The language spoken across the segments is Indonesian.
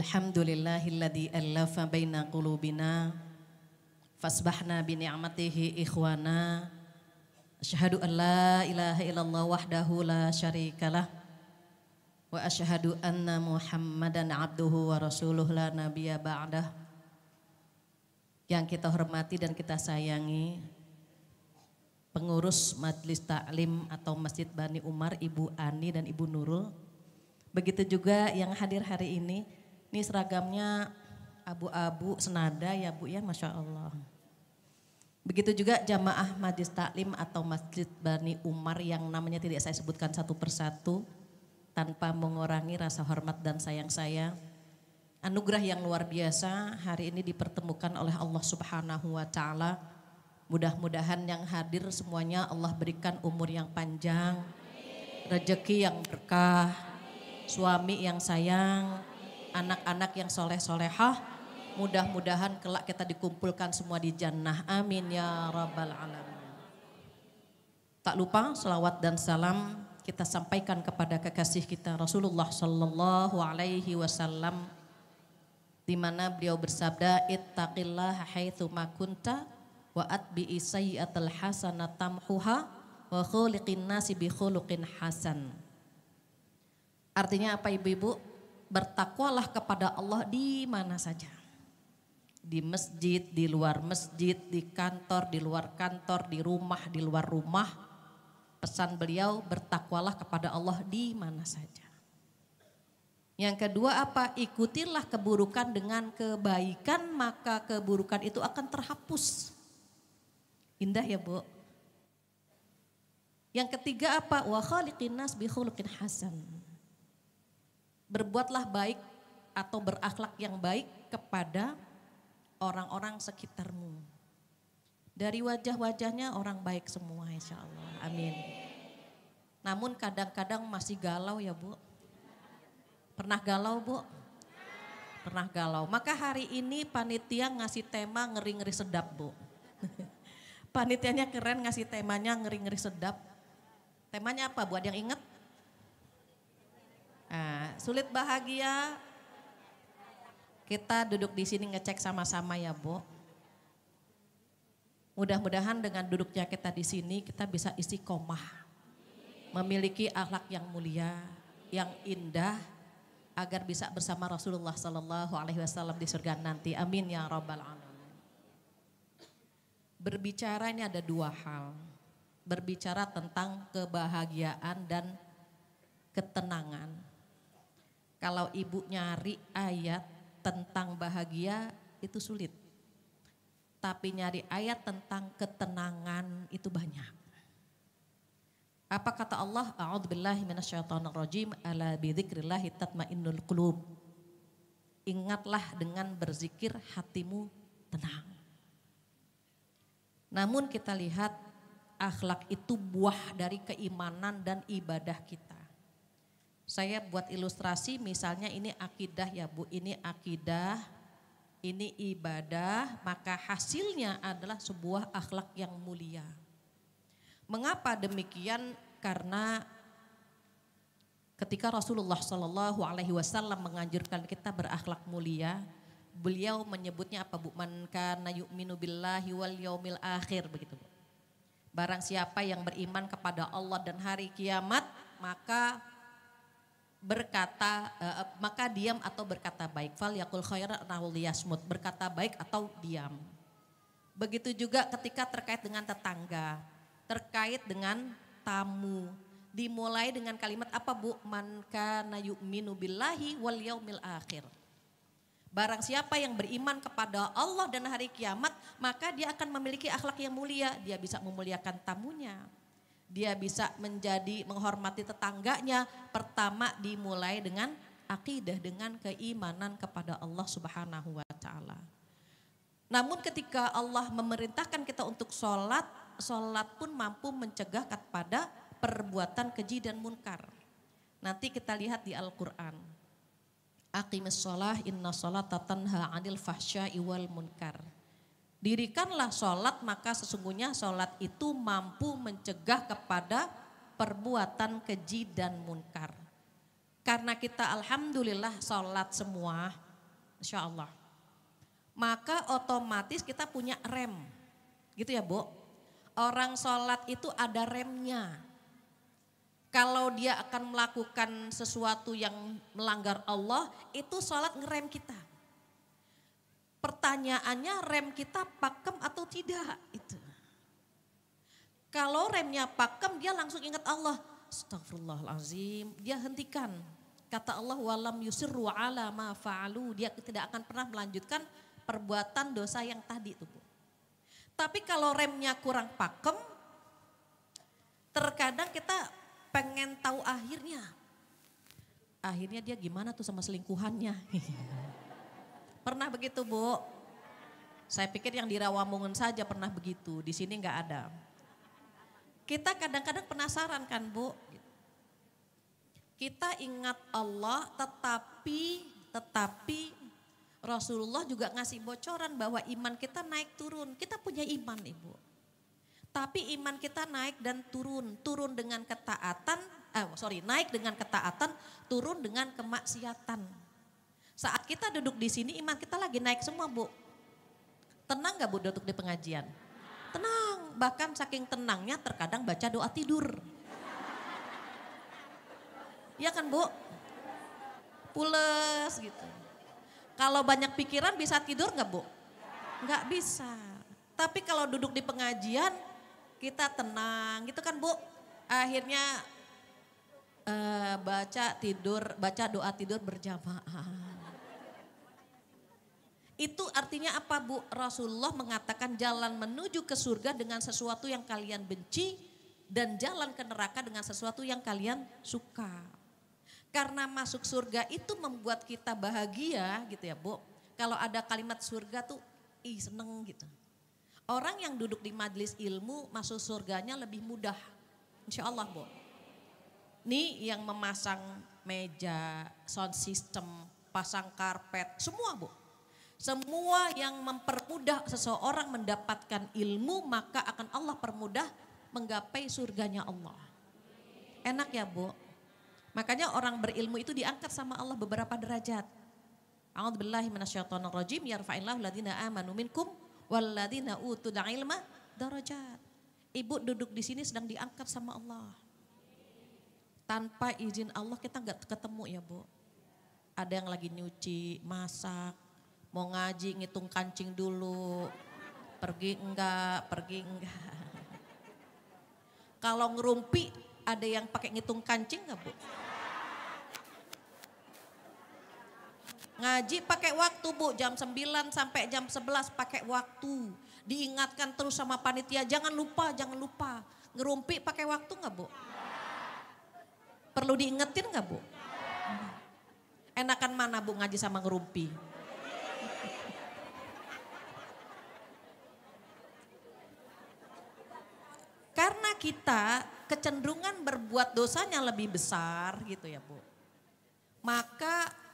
Alhamdulillahilladzi allafa baina qulubina fasbahna bi ni'matihi ikhwana. Asyhadu an la ilaha illallah wahdahu la syarikalah wa asyhadu anna Muhammadan abduhu wa rasuluh la nabiyya ba'dah. Yang kita hormati dan kita sayangi pengurus Majelis Taklim atau Masjid Bani Umar, Ibu Ani dan Ibu Nurul. Begitu juga yang hadir hari ini seragamnya abu-abu senada ya Bu ya, Masya Allah. Begitu juga jamaah Majelis Taklim atau Masjid Bani Umar yang namanya tidak saya sebutkan satu persatu tanpa mengurangi rasa hormat dan sayang saya. Anugerah yang luar biasa hari ini dipertemukan oleh Allah Subhanahu wa Ta'ala. Mudah-mudahan yang hadir semuanya Allah berikan umur yang panjang, rezeki yang berkah, suami yang sayang, anak-anak yang soleh-solehah. Mudah-mudahan kelak kita dikumpulkan semua di jannah. Amin ya rabbal alamin. Tak lupa selawat dan salam kita sampaikan kepada kekasih kita Rasulullah sallallahu alaihi wasallam, di mana beliau bersabda, ittaqillaha haitsu ma kunta wa atbi'i sayyi'atal hasanata tamhuha wa khuliqin nasi bi khuluqin hasan. Artinya apa ibu-ibu? Bertakwalah kepada Allah di mana saja. Di masjid, di luar masjid, di kantor, di luar kantor, di rumah, di luar rumah. Pesan beliau, bertakwalah kepada Allah di mana saja. Yang kedua apa? Ikutilah keburukan dengan kebaikan, maka keburukan itu akan terhapus. Indah ya Bu. Yang ketiga apa? Wa khaliqin nas bi khuluqin hasan. Berbuatlah baik atau berakhlak yang baik kepada orang-orang sekitarmu. Dari wajah-wajahnya orang baik semua insya Allah. Amin. Namun kadang-kadang masih galau ya Bu. Pernah galau Bu? Pernah galau. Maka hari ini panitia ngasih tema ngeri-ngeri sedap Bu. Panitianya keren ngasih temanya ngeri-ngeri sedap. Temanya apa Bu? Ada yang ingat? Sulit bahagia. Kita duduk di sini ngecek sama-sama ya Bu. Mudah-mudahan dengan duduknya kita di sini kita bisa istiqomah. Memiliki akhlak yang mulia, yang indah, agar bisa bersama Rasulullah sallallahu alaihi wasallam di surga nanti. Amin ya rabbal alamin. Berbicara ini ada dua hal. Berbicara tentang kebahagiaan dan ketenangan. Kalau ibu nyari ayat tentang bahagia itu sulit. Tapi nyari ayat tentang ketenangan itu banyak. Apa kata Allah? A'udzubillahi minasyaitonirrajim. Ala bidzikrillahi tatmainnul qulub. Ingatlah dengan berzikir hatimu tenang. Namun kita lihat akhlak itu buah dari keimanan dan ibadah kita. Saya buat ilustrasi misalnya ini akidah ya Bu, ini akidah, ini ibadah, maka hasilnya adalah sebuah akhlak yang mulia. Mengapa demikian? Karena ketika Rasulullah Shallallahu Alaihi Wasallam menganjurkan kita berakhlak mulia, beliau menyebutnya apa Bu? Man kana yu'minu billahi wal yaumil akhir, begitu Bu. Barang siapa yang beriman kepada Allah dan hari kiamat, maka diam atau berkata baik. Fal yakul khairan aw liyasmut, berkata baik atau diam. Begitu juga ketika terkait dengan tetangga, terkait dengan tamu, dimulai dengan kalimat apa Bu? Man kana yu'minu billahi wal yaumil akhir. Barang siapa yang beriman kepada Allah dan hari kiamat, maka dia akan memiliki akhlak yang mulia. Dia bisa memuliakan tamunya. Dia bisa menghormati tetangganya. Pertama dimulai dengan akidah, dengan keimanan kepada Allah Subhanahu wa Ta'ala. Namun ketika Allah memerintahkan kita untuk sholat, sholat pun mampu mencegah kepada perbuatan keji dan munkar. Nanti kita lihat di Al-Quran. Aqimis sholah inna sholata tanha anil fahsya'i wal munkar. Dirikanlah sholat, maka sesungguhnya sholat itu mampu mencegah kepada perbuatan keji dan munkar. Karena kita alhamdulillah sholat semua, Insya Allah. Maka otomatis kita punya rem. Gitu ya Bu. Orang sholat itu ada remnya. Kalau dia akan melakukan sesuatu yang melanggar Allah, itu sholat ngerem kita. Pertanyaannya rem kita pakem atau tidak? Itu. Kalau remnya pakem dia langsung ingat Allah. Astagfirullahalazim, dia hentikan. Kata Allah walam yusirru ala ma fa'alu, dia tidak akan pernah melanjutkan perbuatan dosa yang tadi itu Bu. Tapi kalau remnya kurang pakem, terkadang kita pengen tahu akhirnya. Akhirnya dia gimana tuh sama selingkuhannya. Pernah begitu Bu? Saya pikir yang di Rawamangun saja pernah begitu, di sini nggak ada. Kita kadang-kadang penasaran kan Bu? Kita ingat Allah tetapi Rasulullah juga ngasih bocoran bahwa iman kita naik turun. Kita punya iman Ibu. Tapi iman kita naik dan turun. Naik dengan ketaatan, turun dengan kemaksiatan. Saat kita duduk di sini iman kita lagi naik semua Bu. Tenang gak Bu duduk di pengajian? Tenang, bahkan saking tenangnya terkadang baca doa tidur. Iya kan Bu? Pules gitu. Kalau banyak pikiran bisa tidur gak Bu? Gak bisa. Tapi kalau duduk di pengajian kita tenang gitu kan Bu. Akhirnya baca doa tidur berjamaah. Itu artinya apa Bu? Rasulullah mengatakan jalan menuju ke surga dengan sesuatu yang kalian benci dan jalan ke neraka dengan sesuatu yang kalian suka. Karena masuk surga itu membuat kita bahagia gitu ya Bu. Kalau ada kalimat surga tuh seneng gitu. Orang yang duduk di majelis ilmu masuk surganya lebih mudah. Insya Allah Bu. Nih yang memasang meja, sound system, pasang karpet, semua Bu. Semua yang mempermudah seseorang mendapatkan ilmu maka akan Allah permudah menggapai surganya Allah. Enak ya Bu. Makanya orang berilmu itu diangkat sama Allah beberapa derajat. A'udzubillahi minasyaitonirrajim, yarfa'illahu alladziina aamanu minkum walladzina utul ilma darajat. Ibu duduk di sini sedang diangkat sama Allah. Tanpa izin Allah kita enggak ketemu ya Bu. Ada yang lagi nyuci, masak, mau ngaji ngitung kancing dulu. Pergi enggak. Kalau ngerumpi ada yang pakai ngitung kancing enggak Bu? Ngaji pakai waktu Bu, jam 9 sampai jam 11 pakai waktu. Diingatkan terus sama panitia, jangan lupa. Ngerumpi pakai waktu enggak Bu? Perlu diingetin enggak Bu? Enakan mana Bu ngaji sama ngerumpi? Karena kita kecenderungan berbuat dosanya lebih besar gitu ya Bu. Maka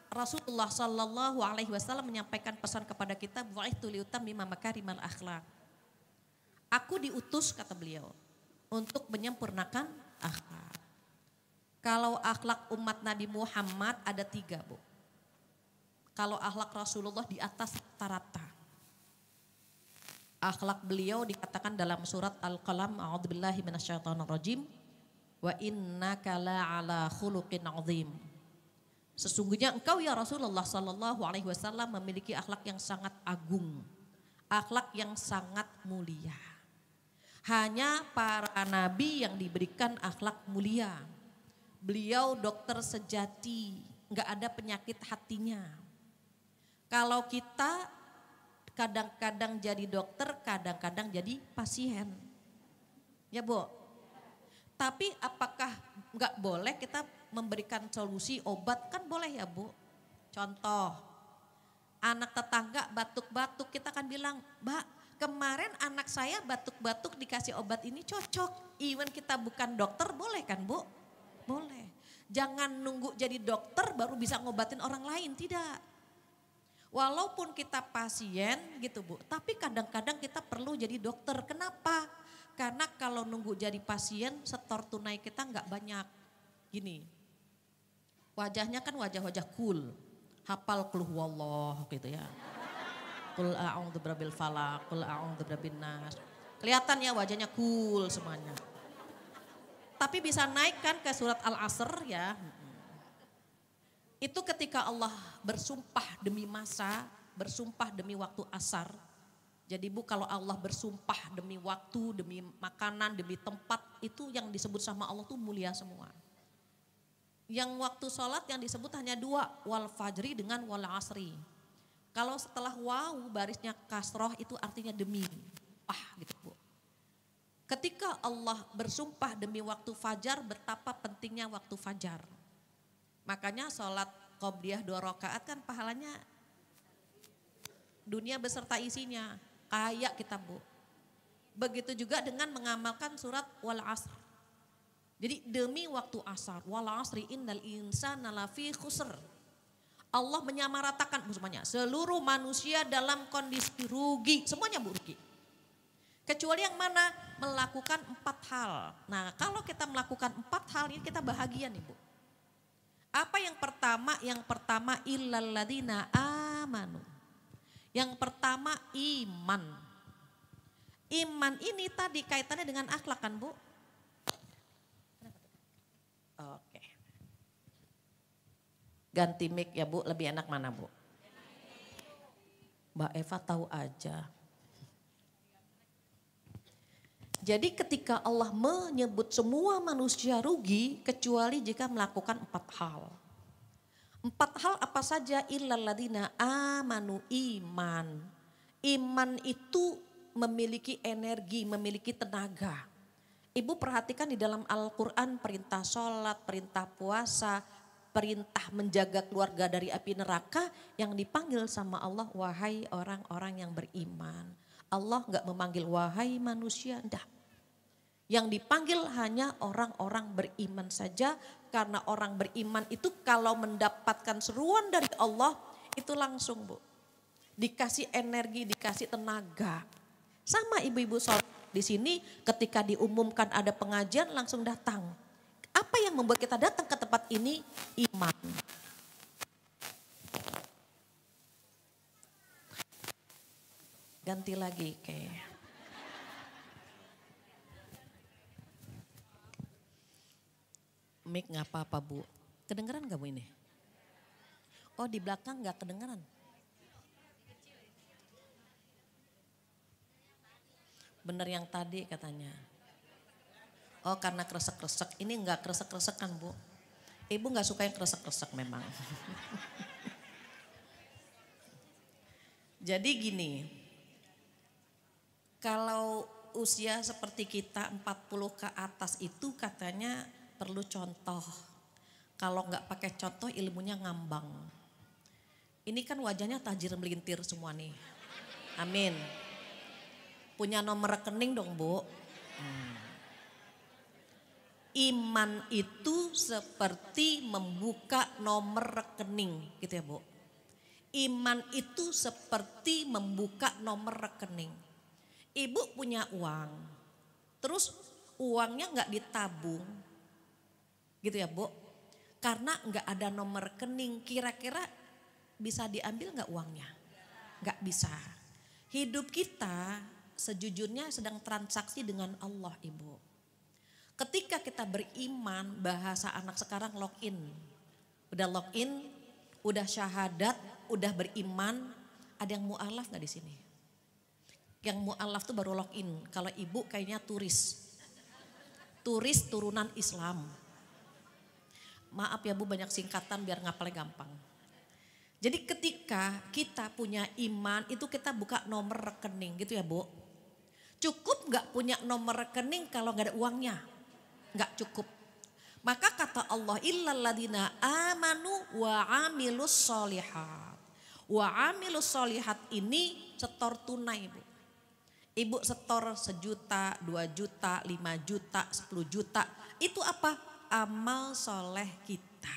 Rasulullah Shallallahu Alaihi Wasallam menyampaikan pesan kepada kita, bu'ithtu liutammima makarimal akhlak. Aku diutus kata beliau untuk menyempurnakan akhlak. Kalau akhlak umat Nabi Muhammad ada 3 Bu. Kalau akhlak Rasulullah di atas rata-rata. Akhlak beliau dikatakan dalam surat Al-Qalam, a'udzubillahi minasyaitonirrajim, wa innaka la'ala khuluqin 'adzim. Sesungguhnya engkau ya Rasulullah Sallallahu Alaihi Wasallam memiliki akhlak yang sangat agung, akhlak yang sangat mulia. Hanya para nabi yang diberikan akhlak mulia. Beliau dokter sejati, nggak ada penyakit hatinya. Kalau kita kadang-kadang jadi dokter, kadang-kadang jadi pasien, ya Bu. Tapi apakah nggak boleh kita memberikan solusi obat? Kan boleh ya Bu. Contoh, anak tetangga batuk-batuk kita kan bilang, Mbak kemarin anak saya batuk-batuk dikasih obat ini cocok. Even kita bukan dokter boleh kan Bu? Boleh. Jangan nunggu jadi dokter baru bisa ngobatin orang lain, tidak. Walaupun kita pasien gitu Bu, tapi kadang-kadang kita perlu jadi dokter. Kenapa? Karena kalau nunggu jadi pasien setor tunai kita nggak banyak. Gini, wajahnya kan wajah-wajah cool, hafal qul huwallah gitu ya. Qul a'udzu birabbil falaq, qul a'udzu birabbin nas. Kelihatan ya wajahnya cool semuanya. Tapi bisa naik kan ke surat Al-Asr ya. Itu ketika Allah bersumpah demi masa, bersumpah demi waktu asar. Jadi Bu kalau Allah bersumpah demi waktu, demi makanan, demi tempat, itu yang disebut sama Allah tuh mulia semua. Yang waktu sholat yang disebut hanya dua, wal fajri dengan wal asri. Kalau setelah waw barisnya kasroh itu artinya demi. Gitu Bu. Ketika Allah bersumpah demi waktu fajar, betapa pentingnya waktu fajar. Makanya sholat qobliyah 2 rakaat kan pahalanya dunia beserta isinya. Kayak kita Bu. Begitu juga dengan mengamalkan surat wal asr. Jadi demi waktu asar. Wal asri innal insana lafi khusr. Allah menyamaratakan semuanya. Seluruh manusia dalam kondisi rugi. Semuanya Bu rugi. Kecuali yang mana? Melakukan 4 hal. Nah kalau kita melakukan 4 hal ini kita bahagia nih Bu. Apa yang pertama? Yang pertama illalladzina amanu. Yang pertama iman. Iman ini tadi kaitannya dengan akhlak kan Bu? Oke. Ganti mic ya Bu, lebih enak mana Bu? Mbak Eva tahu aja. Jadi ketika Allah menyebut semua manusia rugi kecuali jika melakukan 4 hal. 4 hal apa saja? Illalladzina amanu iman. Iman itu memiliki energi, memiliki tenaga. Ibu perhatikan di dalam Al-Quran perintah sholat, perintah puasa, perintah menjaga keluarga dari api neraka yang dipanggil sama Allah, wahai orang-orang yang beriman. Allah enggak memanggil wahai manusia, enggak. Yang dipanggil hanya orang-orang beriman saja karena orang beriman itu kalau mendapatkan seruan dari Allah itu langsung Bu. Dikasih energi, dikasih tenaga. Sama ibu-ibu sholat di sini ketika diumumkan ada pengajian langsung datang. Apa yang membuat kita datang ke tempat ini? Iman. Ganti lagi kayak. Mik gak apa-apa Bu. Kedengeran gak Bu ini? Oh di belakang gak kedengeran? Bener yang tadi katanya. Oh karena kresek-kresek. Ini gak kresek-kresek kan Bu? Ibu gak suka yang kresek-kresek memang. Jadi gini. Kalau usia seperti kita 40 ke atas itu katanya perlu contoh. Kalau nggak pakai contoh ilmunya ngambang. Ini kan wajahnya tajir melintir semua nih. Amin. Punya nomor rekening dong Bu. Iman itu seperti membuka nomor rekening gitu ya Bu. Iman itu seperti membuka nomor rekening. Ibu punya uang. Terus uangnya nggak ditabung. Gitu ya Bu, karena nggak ada nomor rekening, kira-kira bisa diambil nggak uangnya? Nggak bisa. Hidup kita sejujurnya sedang transaksi dengan Allah Ibu. Ketika kita beriman, bahasa anak sekarang login. Udah login, udah syahadat, udah beriman, ada yang mu'alaf nggak di sini? Yang mu'alaf tuh baru login, kalau Ibu kayaknya turis. Turis turunan Islam. Maaf ya Bu banyak singkatan biar ngapalnya gampang. Jadi ketika kita punya iman itu kita buka nomor rekening gitu ya Bu. Cukup gak punya nomor rekening kalau gak ada uangnya? Gak cukup. Maka kata Allah illalladzina amanu wa amilus sholihat. Wa amilus sholihat ini setor tunai Bu. Ibu setor 1 juta, 2 juta, 5 juta, 10 juta. Itu apa? Amal soleh kita.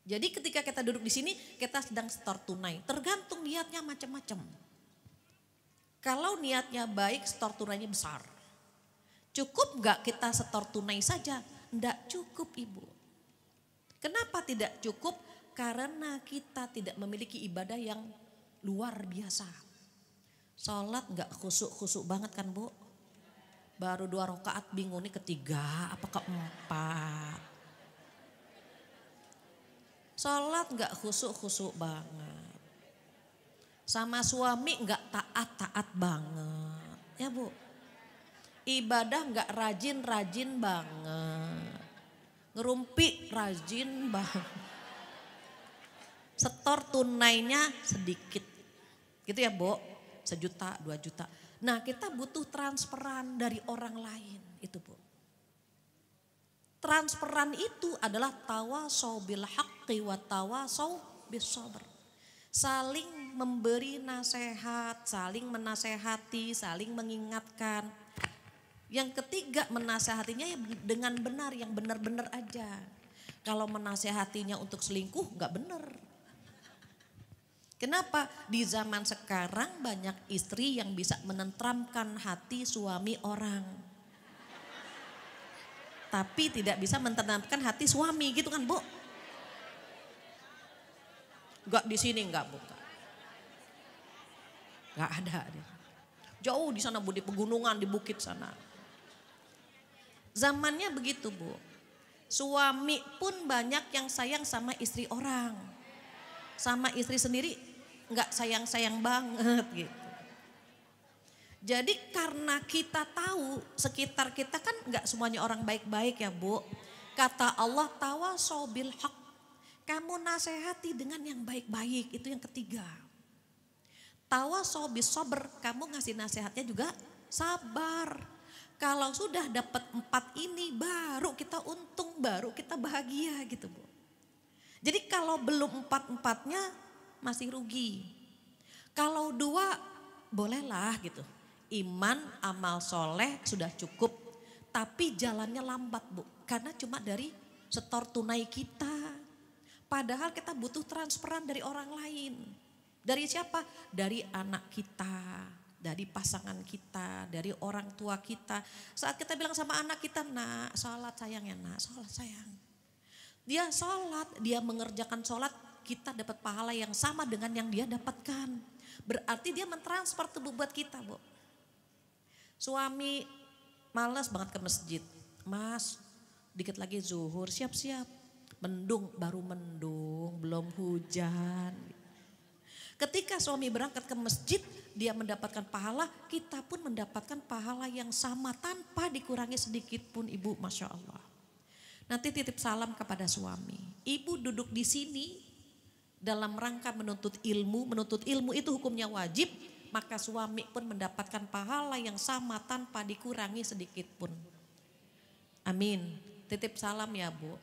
Jadi ketika kita duduk di sini kita sedang setor tunai. Tergantung niatnya macam-macam. Kalau niatnya baik setor tunainya besar. Cukup gak kita setor tunai saja? Enggak cukup Ibu. Kenapa tidak cukup? Karena kita tidak memiliki ibadah yang luar biasa. Sholat gak khusuk-khusuk banget kan Bu? Baru 2 rakaat bingung nih ketiga apa keempat. Sholat gak khusuk-khusuk banget. Sama suami gak taat-taat banget. Ya Bu. Ibadah gak rajin-rajin banget. Ngerumpi rajin banget. Setor tunainya sedikit. Gitu ya Bu. 1 juta, 2 juta. Nah kita butuh transferan dari orang lain. Itu Bu. Transferan itu adalah tawasau bil haqqi wa tawasau bis sabr. Saling memberi nasihat, saling menasehati, saling mengingatkan. Yang ketiga menasehatinya dengan benar, yang benar-benar aja. Kalau menasehatinya untuk selingkuh gak benar. Kenapa? Di zaman sekarang banyak istri yang bisa menenteramkan hati suami orang. Tapi tidak bisa menenteramkan hati suami gitu kan Bu. Gak di sini gak Bu. Gak ada. Jauh di sana Bu, di pegunungan, di bukit sana. Zamannya begitu Bu. Suami pun banyak yang sayang sama istri orang. Sama istri sendiri gak sayang-sayang banget gitu. Jadi karena kita tahu sekitar kita kan gak semuanya orang baik-baik ya Bu. Kata Allah tawasau bil haq. Kamu nasihati dengan yang baik-baik, itu yang ketiga. Tawasau bis sabr, kamu ngasih nasihatnya juga sabar. Kalau sudah dapat 4 ini baru kita untung, baru kita bahagia gitu Bu. Jadi kalau belum 4-4-nya masih rugi. Kalau 2 bolehlah gitu. Iman, amal soleh sudah cukup. Tapi jalannya lambat Bu. Karena cuma dari setor tunai kita. Padahal kita butuh transferan dari orang lain. Dari siapa? Dari anak kita. Dari pasangan kita. Dari orang tua kita. Saat kita bilang sama anak kita, nak sholat sayang ya nak, sholat sayang. Dia sholat, dia mengerjakan sholat, kita dapat pahala yang sama dengan yang dia dapatkan. Berarti dia mentransfer tubuh buat kita Bu. Suami malas banget ke masjid. Mas, dikit lagi zuhur, siap-siap. Mendung, baru mendung, belum hujan. Ketika suami berangkat ke masjid, dia mendapatkan pahala, kita pun mendapatkan pahala yang sama tanpa dikurangi sedikit pun Ibu, Masya Allah. Nanti titip salam kepada suami. Ibu duduk di sini dalam rangka menuntut ilmu. Menuntut ilmu itu hukumnya wajib. Maka suami pun mendapatkan pahala yang sama tanpa dikurangi sedikit pun. Amin. Titip salam ya Bu.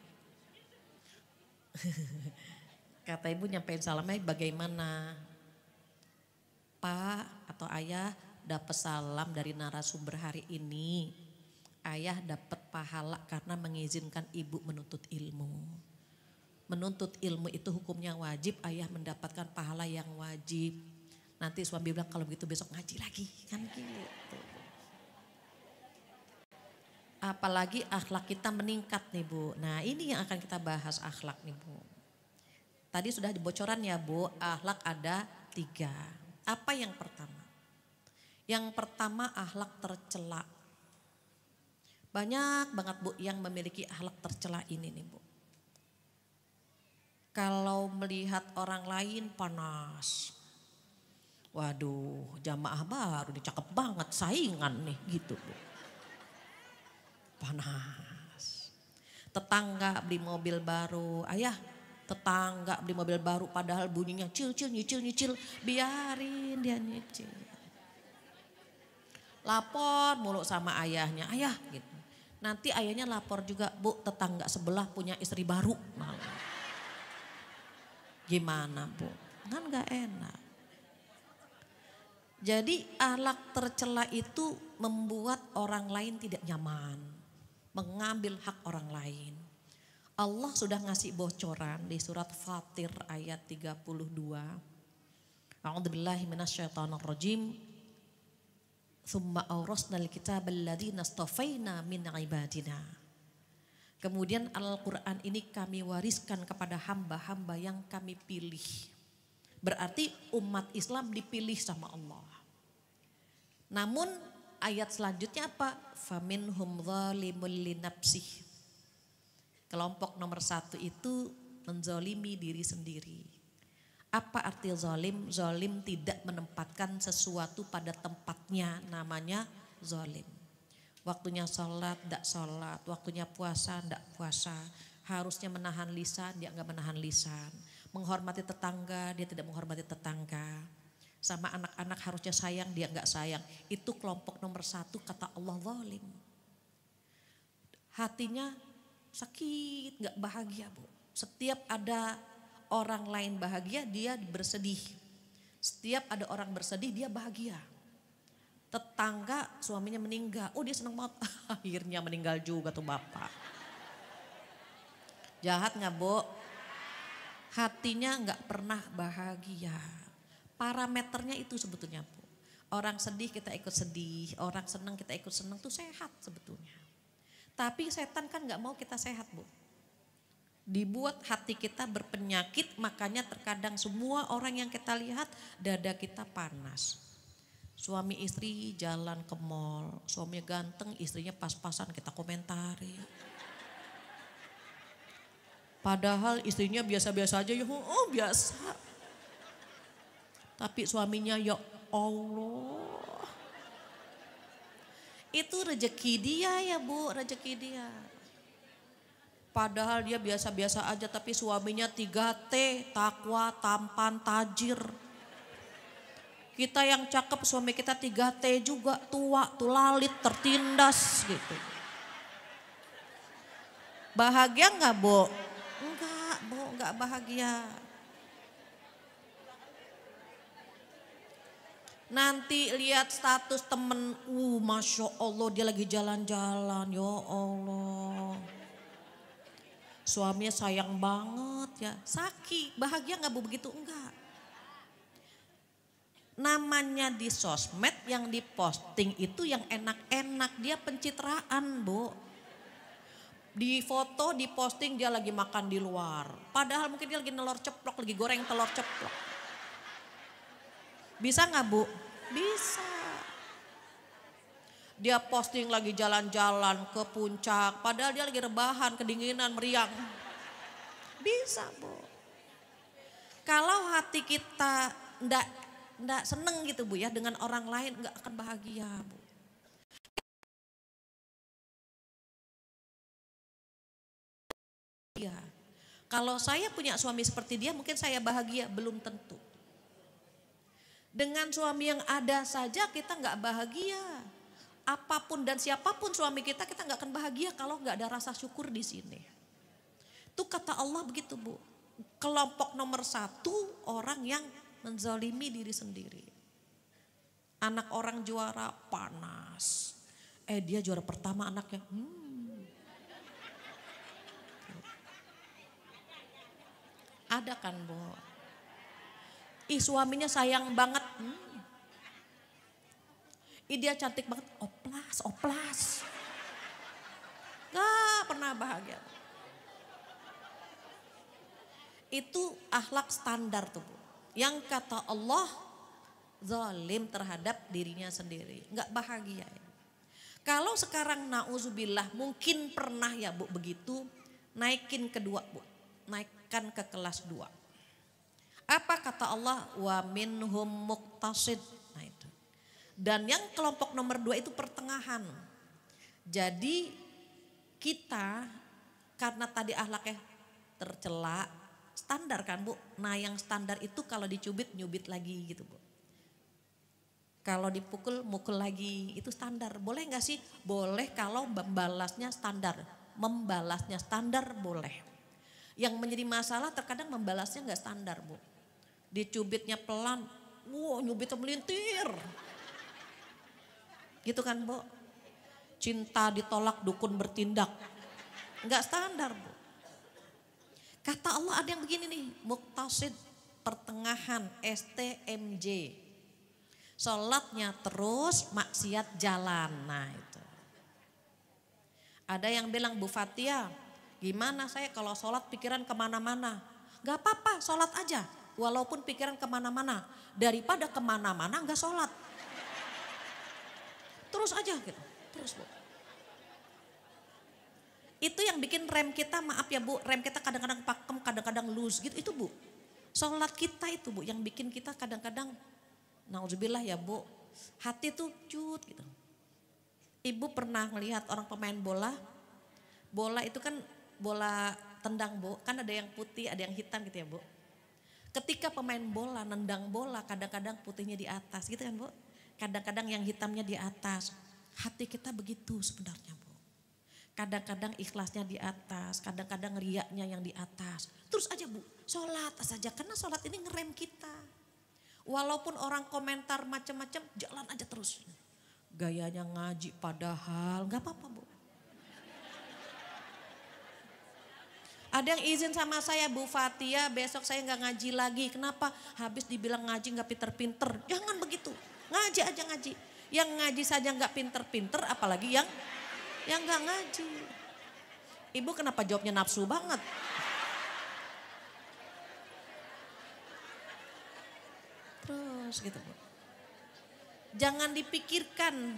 Kata ibu nyampein salamnya bagaimana? Pak atau ayah dapat salam dari narasumber hari ini. Ayah dapat pahala karena mengizinkan ibu menuntut ilmu. Menuntut ilmu itu hukumnya wajib, ayah mendapatkan pahala yang wajib. Nanti suami bilang kalau begitu besok ngaji lagi, kan gitu. Apalagi akhlak kita meningkat nih Bu. Nah ini yang akan kita bahas akhlak nih Bu. Tadi sudah dibocoran ya Bu, akhlak ada 3. Apa yang pertama? Yang pertama akhlak tercela. Banyak banget Bu yang memiliki akhlak tercela ini nih Bu. Kalau melihat orang lain panas. Waduh, jamaah baru nih cakep banget, saingan nih gitu Bu. Panas. Tetangga beli mobil baru, ayah tetangga beli mobil baru padahal bunyinya cil-cil, nyicil, biarin dia nyicil. Lapor mulu sama ayahnya, ayah gitu. Nanti ayahnya lapor juga, Bu tetangga sebelah punya istri baru. Nah, gimana Bu? Kan gak enak. Jadi akhlak tercela itu membuat orang lain tidak nyaman. Mengambil hak orang lain. Allah sudah ngasih bocoran di surat Fatir ayat 32. A'udzubillahi minasyaitonirrajim. Tsumma awrasnal kitabal ladzina istafaina min ibadina. Kemudian Al-Quran ini kami wariskan kepada hamba-hamba yang kami pilih. Berarti umat Islam dipilih sama Allah. Namun ayat selanjutnya apa? Faminhum zalimun linafsih. Kelompok nomor 1 itu menzalimi diri sendiri. Apa arti zalim? Zalim tidak menempatkan sesuatu pada tempatnya, namanya zalim. Waktunya sholat, tidak sholat. Waktunya puasa, tidak puasa. Harusnya menahan lisan, dia enggak menahan lisan. Menghormati tetangga, dia tidak menghormati tetangga. Sama anak-anak harusnya sayang, dia enggak sayang. Itu kelompok nomor 1 kata Allah zalim. Hatinya sakit, enggak bahagia Bu. Setiap ada orang lain bahagia, dia bersedih. Setiap ada orang bersedih, dia bahagia. Tetangga suaminya meninggal, oh dia senang banget, akhirnya meninggal juga tuh bapak. Jahat gak Bu? Hatinya gak pernah bahagia. Parameternya itu sebetulnya Bu. Orang sedih kita ikut sedih, orang senang kita ikut senang, tuh sehat sebetulnya. Tapi setan kan gak mau kita sehat Bu. Dibuat hati kita berpenyakit, makanya terkadang semua orang yang kita lihat dada kita panas. Suami istri jalan ke mall, suaminya ganteng, istrinya pas-pasan kita komentari. Padahal istrinya biasa-biasa aja, ya oh biasa. Tapi suaminya ya Allah. Itu rezeki dia ya Bu, rezeki dia. Padahal dia biasa-biasa aja tapi suaminya 3T, takwa, tampan, tajir. Kita yang cakep suami kita 3T juga, tua, tulalit, tertindas gitu. Bahagia enggak Bu? Enggak Bu, enggak bahagia. Nanti lihat status temen, Masya Allah dia lagi jalan-jalan, ya Allah. Suaminya sayang banget ya, sakit, bahagia enggak Bu begitu? Enggak. Namanya di sosmed yang diposting itu yang enak-enak, dia pencitraan Bu. Di foto, di posting dia lagi makan di luar. Padahal mungkin dia lagi nelor ceplok, lagi goreng telur ceplok. Bisa gak Bu? Bisa. Dia posting lagi jalan-jalan ke puncak, padahal dia lagi rebahan, kedinginan, meriang. Bisa Bu. Kalau hati kita enggak seneng gitu Bu ya dengan orang lain, enggak akan bahagia Bu. Ya. Kalau saya punya suami seperti dia mungkin saya bahagia, belum tentu. Dengan suami yang ada saja kita enggak bahagia. Apapun dan siapapun suami kita enggak akan bahagia kalau enggak ada rasa syukur di sini. Itu kata Allah begitu Bu. Kelompok nomor 1 orang yang menzalimi diri sendiri. Anak orang juara panas. Dia juara pertama anaknya. Ada kan Bu. Suaminya sayang banget. Dia cantik banget. Oplas. Gak pernah bahagia. Itu akhlak standar tuh Bu. Yang kata Allah zalim terhadap dirinya sendiri. Enggak bahagia ya. Kalau sekarang na'udzubillah mungkin pernah ya Bu begitu. Naikin kedua Bu. Naikkan ke kelas 2. Apa kata Allah? Wa minhum muqtasid. Nah itu. Dan yang kelompok nomor 2 itu pertengahan. Jadi kita karena tadi akhlaknya tercela, standar kan Bu. Nah yang standar itu kalau dicubit nyubit lagi gitu Bu. Kalau dipukul mukul lagi, itu standar. Boleh gak sih? Boleh kalau membalasnya standar. Membalasnya standar boleh. Yang menjadi masalah terkadang membalasnya gak standar Bu. Dicubitnya pelan, nyubitnya melintir. Gitu kan Bu. Cinta ditolak dukun bertindak. Gak standar Bu. Kata Allah ada yang begini nih, muqtasid, pertengahan, STMJ. Sholatnya terus, maksiat jalan. Nah itu. Ada yang bilang Bu Fatia, Gimana saya kalau sholat pikiran kemana-mana? Gak apa-apa, sholat aja. Walaupun pikiran kemana-mana. Daripada kemana-mana gak sholat. Terus aja gitu. Terus Bu. Itu yang bikin rem kita, maaf ya Bu, rem kita kadang-kadang pakem, kadang-kadang loose gitu. Itu Bu. Sholat kita itu Bu, yang bikin kita kadang-kadang, nauzubillah ya Bu, hati tuh cut gitu. Ibu pernah ngelihat orang pemain bola. Bola itu kan bola tendang Bu, kan ada yang putih, ada yang hitam gitu ya Bu. Ketika pemain bola nendang bola, kadang-kadang putihnya di atas gitu kan Bu. Kadang-kadang yang hitamnya di atas. Hati kita begitu sebenarnya Bu. Kadang-kadang ikhlasnya di atas, kadang-kadang riaknya yang di atas. Terus aja Bu, sholat saja, karena sholat ini ngerem kita. Walaupun orang komentar macam-macam, jalan aja terus. Gayanya ngaji padahal gak apa-apa Bu. Ada yang izin sama saya, Bu Fatia besok saya gak ngaji lagi. Kenapa? Habis dibilang ngaji gak pinter-pinter. Jangan begitu, ngaji aja ngaji. Yang ngaji saja gak pinter-pinter apalagi yang gak ngaji. Ibu kenapa jawabnya nafsu banget? Terus gitu Bu. Jangan dipikirkan.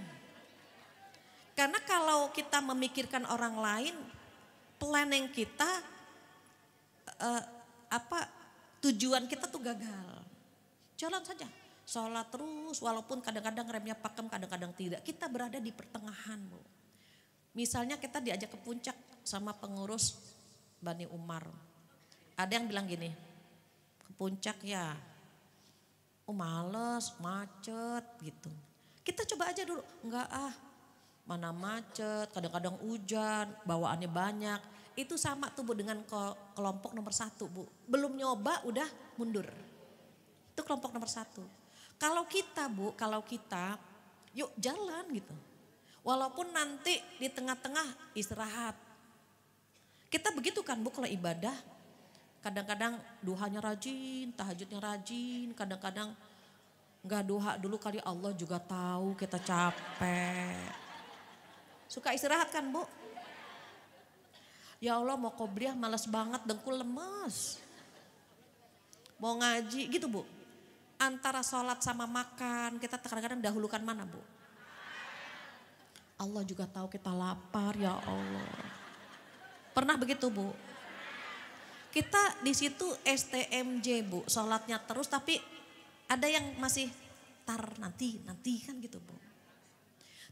Karena kalau kita memikirkan orang lain, planning kita, tujuan kita tuh gagal. Jalan saja, sholat terus walaupun kadang-kadang remnya pakem, kadang-kadang tidak. Kita berada di pertengahan Bu. Misalnya kita diajak ke puncak sama pengurus Bani Umar. Ada yang bilang gini, ke puncak ya, oh males, macet gitu. Kita coba aja dulu, enggak mana macet, kadang-kadang hujan, bawaannya banyak. Itu sama tuh Bu dengan kelompok nomor 1 Bu. Belum nyoba udah mundur. Itu kelompok nomor 1. Kalau kita Bu, yuk jalan gitu. Walaupun nanti di tengah-tengah istirahat. Kita begitu kan Bu kalau ibadah. Kadang-kadang duhanya rajin, tahajudnya rajin, kadang-kadang enggak duha dulu kali Allah juga tahu kita capek. Suka istirahat kan Bu? Ya Allah mau qobliyah males banget, dengkul lemes. Mau ngaji gitu Bu. Antara sholat sama makan, kita kadang-kadang dahulukan mana Bu? Allah juga tahu kita lapar ya Allah. Pernah begitu Bu? Kita di situ STMJ Bu, sholatnya terus tapi ada yang masih nanti kan gitu Bu.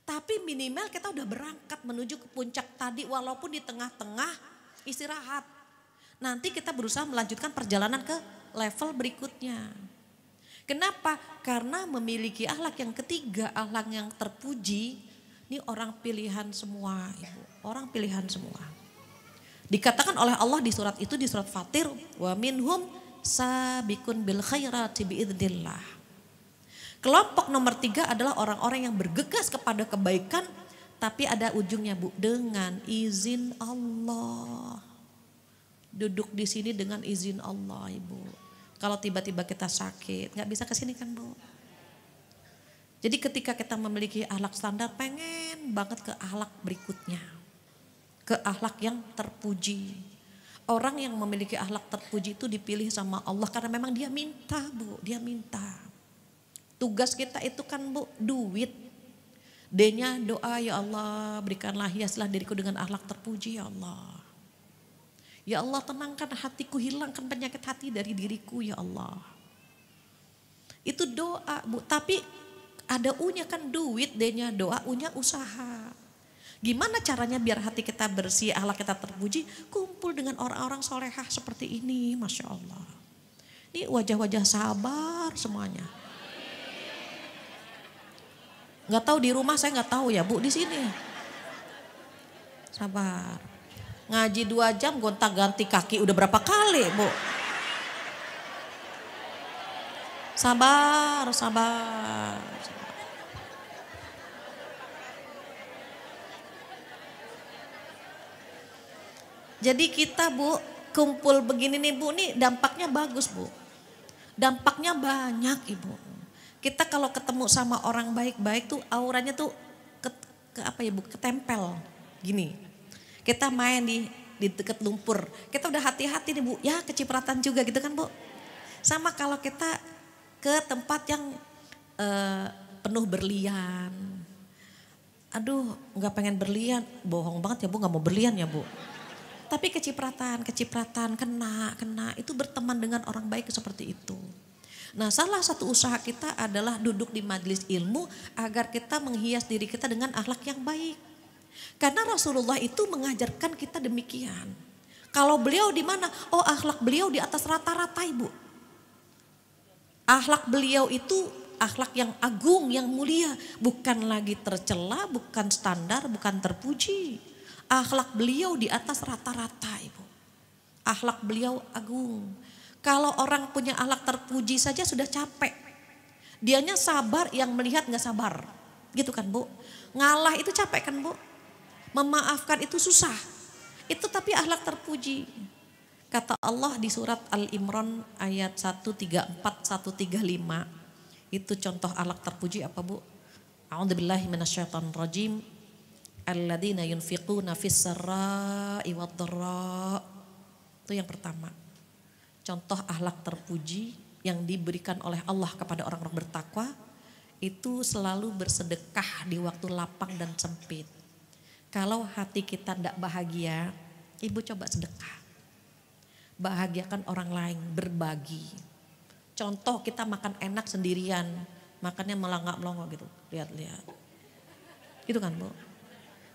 Tapi minimal kita udah berangkat menuju ke puncak tadi walaupun di tengah-tengah istirahat. Nanti kita berusaha melanjutkan perjalanan ke level berikutnya. Kenapa? Karena memiliki akhlak yang ketiga, akhlak yang terpuji. Ini orang pilihan semua Ibu, orang pilihan semua. Dikatakan oleh Allah di surat itu, di surat Fatir, wa minhum sabiqun bil khairati biidznillah. Kelompok nomor 3 adalah orang-orang yang bergegas kepada kebaikan, tapi ada ujungnya Bu, dengan izin Allah. Duduk di sini dengan izin Allah Ibu. Kalau tiba-tiba kita sakit, nggak bisa kesini kan Bu. Jadi ketika kita memiliki akhlak standar, pengen banget ke akhlak berikutnya. Ke akhlak yang terpuji. Orang yang memiliki akhlak terpuji itu dipilih sama Allah karena memang dia minta Bu, dia minta. Tugas kita itu kan Bu, duit. D-nya doa, ya Allah berikanlah hiaslah diriku dengan akhlak terpuji ya Allah. Ya Allah tenangkan hatiku, hilangkan penyakit hati dari diriku ya Allah. Itu doa Bu, tapi ada U-nya kan duit, D-nya doa, U-nya usaha. Gimana caranya biar hati kita bersih, akhlak kita terpuji? Kumpul dengan orang-orang solehah seperti ini, Masya Allah. Ini wajah-wajah sabar semuanya. Nggak tahu di rumah, saya nggak tahu ya Bu, di sini. Sabar. Ngaji 2 jam gonta-ganti kaki udah berapa kali Bu. Sabar, sabar. Jadi kita Bu kumpul begini nih Bu, nih dampaknya bagus Bu. Dampaknya banyak Ibu. Kita kalau ketemu sama orang baik-baik tuh auranya tuh ketempel gini. Kita main di di dekat lumpur. Kita udah hati-hati nih Bu, ya kecipratan juga gitu kan Bu. Sama kalau kita ke tempat yang penuh berlian. Aduh gak pengen berlian, bohong banget ya Bu, gak mau berlian ya Bu. Tapi kecipratan, kena, itu berteman dengan orang baik seperti itu. Nah salah satu usaha kita adalah duduk di majelis ilmu agar kita menghias diri kita dengan akhlak yang baik. Karena Rasulullah itu mengajarkan kita demikian. Kalau beliau di mana? Oh akhlak beliau di atas rata-rata Ibu. Akhlak beliau itu akhlak yang agung, yang mulia. Bukan lagi tercela, bukan standar, bukan terpuji. Akhlak beliau di atas rata-rata Ibu. Akhlak beliau agung. Kalau orang punya akhlak terpuji saja sudah capek. Dianya sabar yang melihat gak sabar. Gitu kan Bu. Ngalah itu capek kan Bu. Memaafkan itu susah. Itu tapi akhlak terpuji. Kata Allah di surat Al-Imran ayat 134, 135. Itu contoh akhlak terpuji apa Bu? A'udzubillahi minasyaitonirrajim. Alladzina yunfiquna fis-sarra'i wad-dharra. Itu yang pertama. Contoh akhlak terpuji yang diberikan oleh Allah kepada orang-orang bertakwa itu selalu bersedekah di waktu lapang dan sempit. Kalau hati kita tidak bahagia, Ibu coba sedekah. Bahagiakan orang lain, berbagi. Contoh kita makan enak sendirian, makannya melangak-melongo gitu, lihat-lihat. Gitu kan Bu?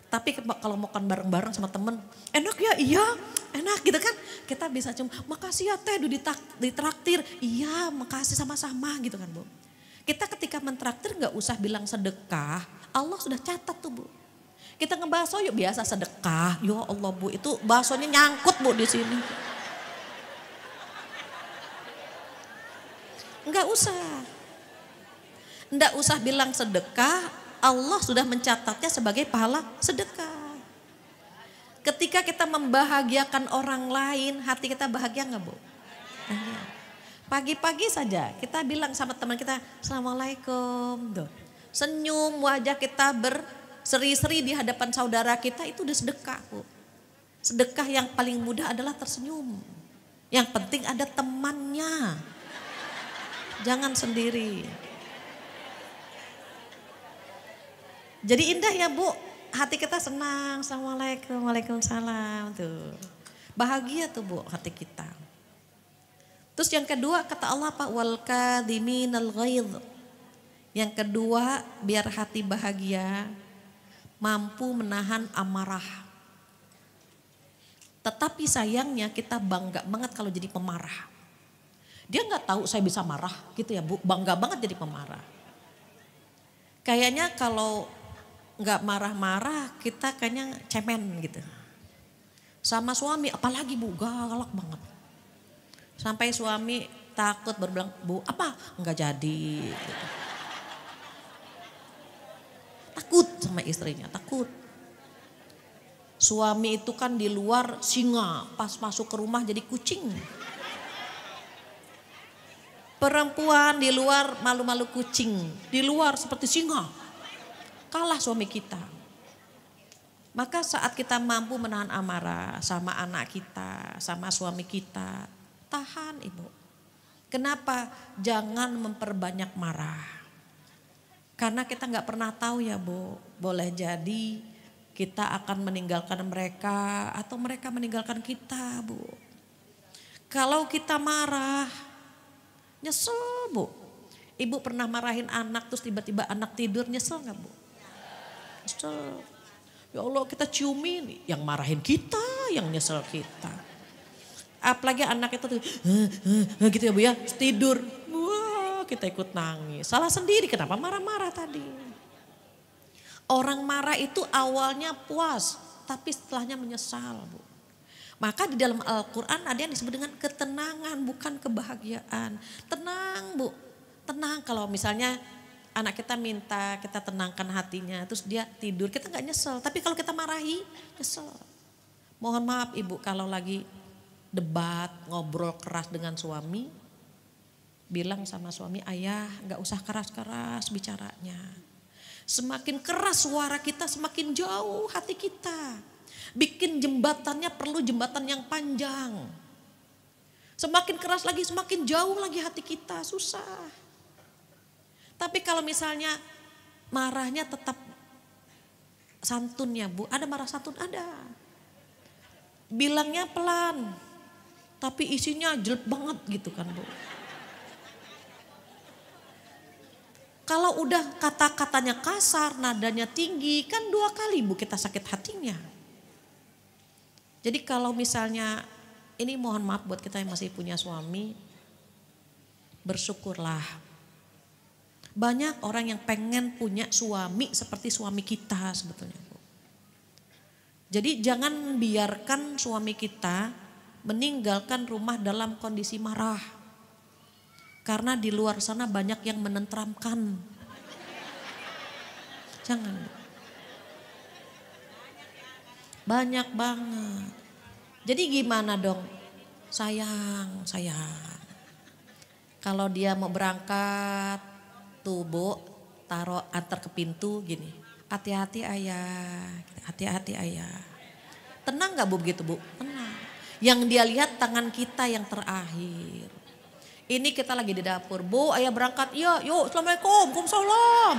Tapi kalau makan bareng-bareng sama temen, enak ya, iya, enak gitu kan. Kita bisa cuma, makasih ya teh, ditraktir, iya makasih sama-sama gitu kan Bu. Kita ketika mentraktir gak usah bilang sedekah, Allah sudah catat tuh Bu. Kita ngebahas yuk biasa sedekah, ya Allah Bu, itu baksonya nyangkut Bu di sini. Enggak usah bilang sedekah, Allah sudah mencatatnya sebagai pahala sedekah. Ketika kita membahagiakan orang lain, hati kita bahagia enggak Bu? Pagi-pagi saja kita bilang sama teman kita, Assalamualaikum. Tuh. Senyum, wajah kita berseri-seri di hadapan saudara kita, itu udah sedekah Bu. Sedekah yang paling mudah adalah tersenyum. Yang penting ada temannya. Jangan sendiri. Jadi indah ya Bu, hati kita senang, Assalamualaikum, waalaikumsalam tuh. Bahagia tuh Bu hati kita. Terus yang kedua kata Allah apa? Wal kadhiminal ghaidh. Yang kedua biar hati bahagia, mampu menahan amarah. Tetapi sayangnya kita bangga banget kalau jadi pemarah. Dia gak tahu saya bisa marah gitu ya Bu, bangga banget jadi pemarah. Kayaknya kalau nggak marah-marah kita kayaknya cemen gitu. Sama suami apalagi Bu, galak banget. Sampai suami takut berbilang, Bu apa? Nggak jadi. Gitu. Takut sama istrinya, takut. Suami itu kan di luar singa, pas masuk ke rumah jadi kucing. Perempuan di luar malu-malu kucing, di luar seperti singa. Kalah suami kita. Maka saat kita mampu menahan amarah sama anak kita, sama suami kita, tahan Ibu. Kenapa? Jangan memperbanyak marah. Karena kita gak pernah tahu ya Bu, boleh jadi kita akan meninggalkan mereka atau mereka meninggalkan kita Bu. Kalau kita marah, nyesel Bu. Ibu pernah marahin anak terus tiba-tiba anak tidur, nyesel gak Bu? Nyesel. Ya Allah kita ciumin, yang marahin kita, yang nyesel kita. Apalagi anak itu tuh gitu ya Bu ya, tidur. Wah kita ikut nangis. Salah sendiri kenapa marah-marah tadi. Orang marah itu awalnya puas, tapi setelahnya menyesal Bu. Maka di dalam Al-Quran ada yang disebut dengan ketenangan, bukan kebahagiaan. Tenang Bu, tenang kalau misalnya anak kita minta kita tenangkan hatinya, terus dia tidur, kita gak nyesel. Tapi kalau kita marahi, nyesel. Mohon maaf Ibu kalau lagi debat, ngobrol keras dengan suami, bilang sama suami, ayah gak usah keras-keras bicaranya. Semakin keras suara kita, semakin jauh hati kita. Bikin jembatannya perlu jembatan yang panjang. Semakin keras lagi, semakin jauh lagi hati kita, susah. Tapi kalau misalnya marahnya tetap santunnya Bu, ada marah santun ada. Bilangnya pelan, tapi isinya jelek banget gitu kan Bu. Kalau udah kata-katanya kasar, nadanya tinggi, kan 2 kali Bu kita sakit hatinya. Jadi kalau misalnya, ini mohon maaf buat kita yang masih punya suami, bersyukurlah. Banyak orang yang pengen punya suami seperti suami kita sebetulnya. Jadi jangan biarkan suami kita meninggalkan rumah dalam kondisi marah. Karena di luar sana banyak yang menenteramkan. Jangan. Banyak banget. Jadi gimana dong? Sayang. Kalau dia mau berangkat, tuh Bu, taruh antar ke pintu gini. Hati-hati ayah, hati-hati ayah. Tenang gak Bu begitu Bu? Tenang. Yang dia lihat tangan kita yang terakhir. Ini kita lagi di dapur. Bu, ayah berangkat. Iya, yuk, assalamualaikum, waalaikumsalam.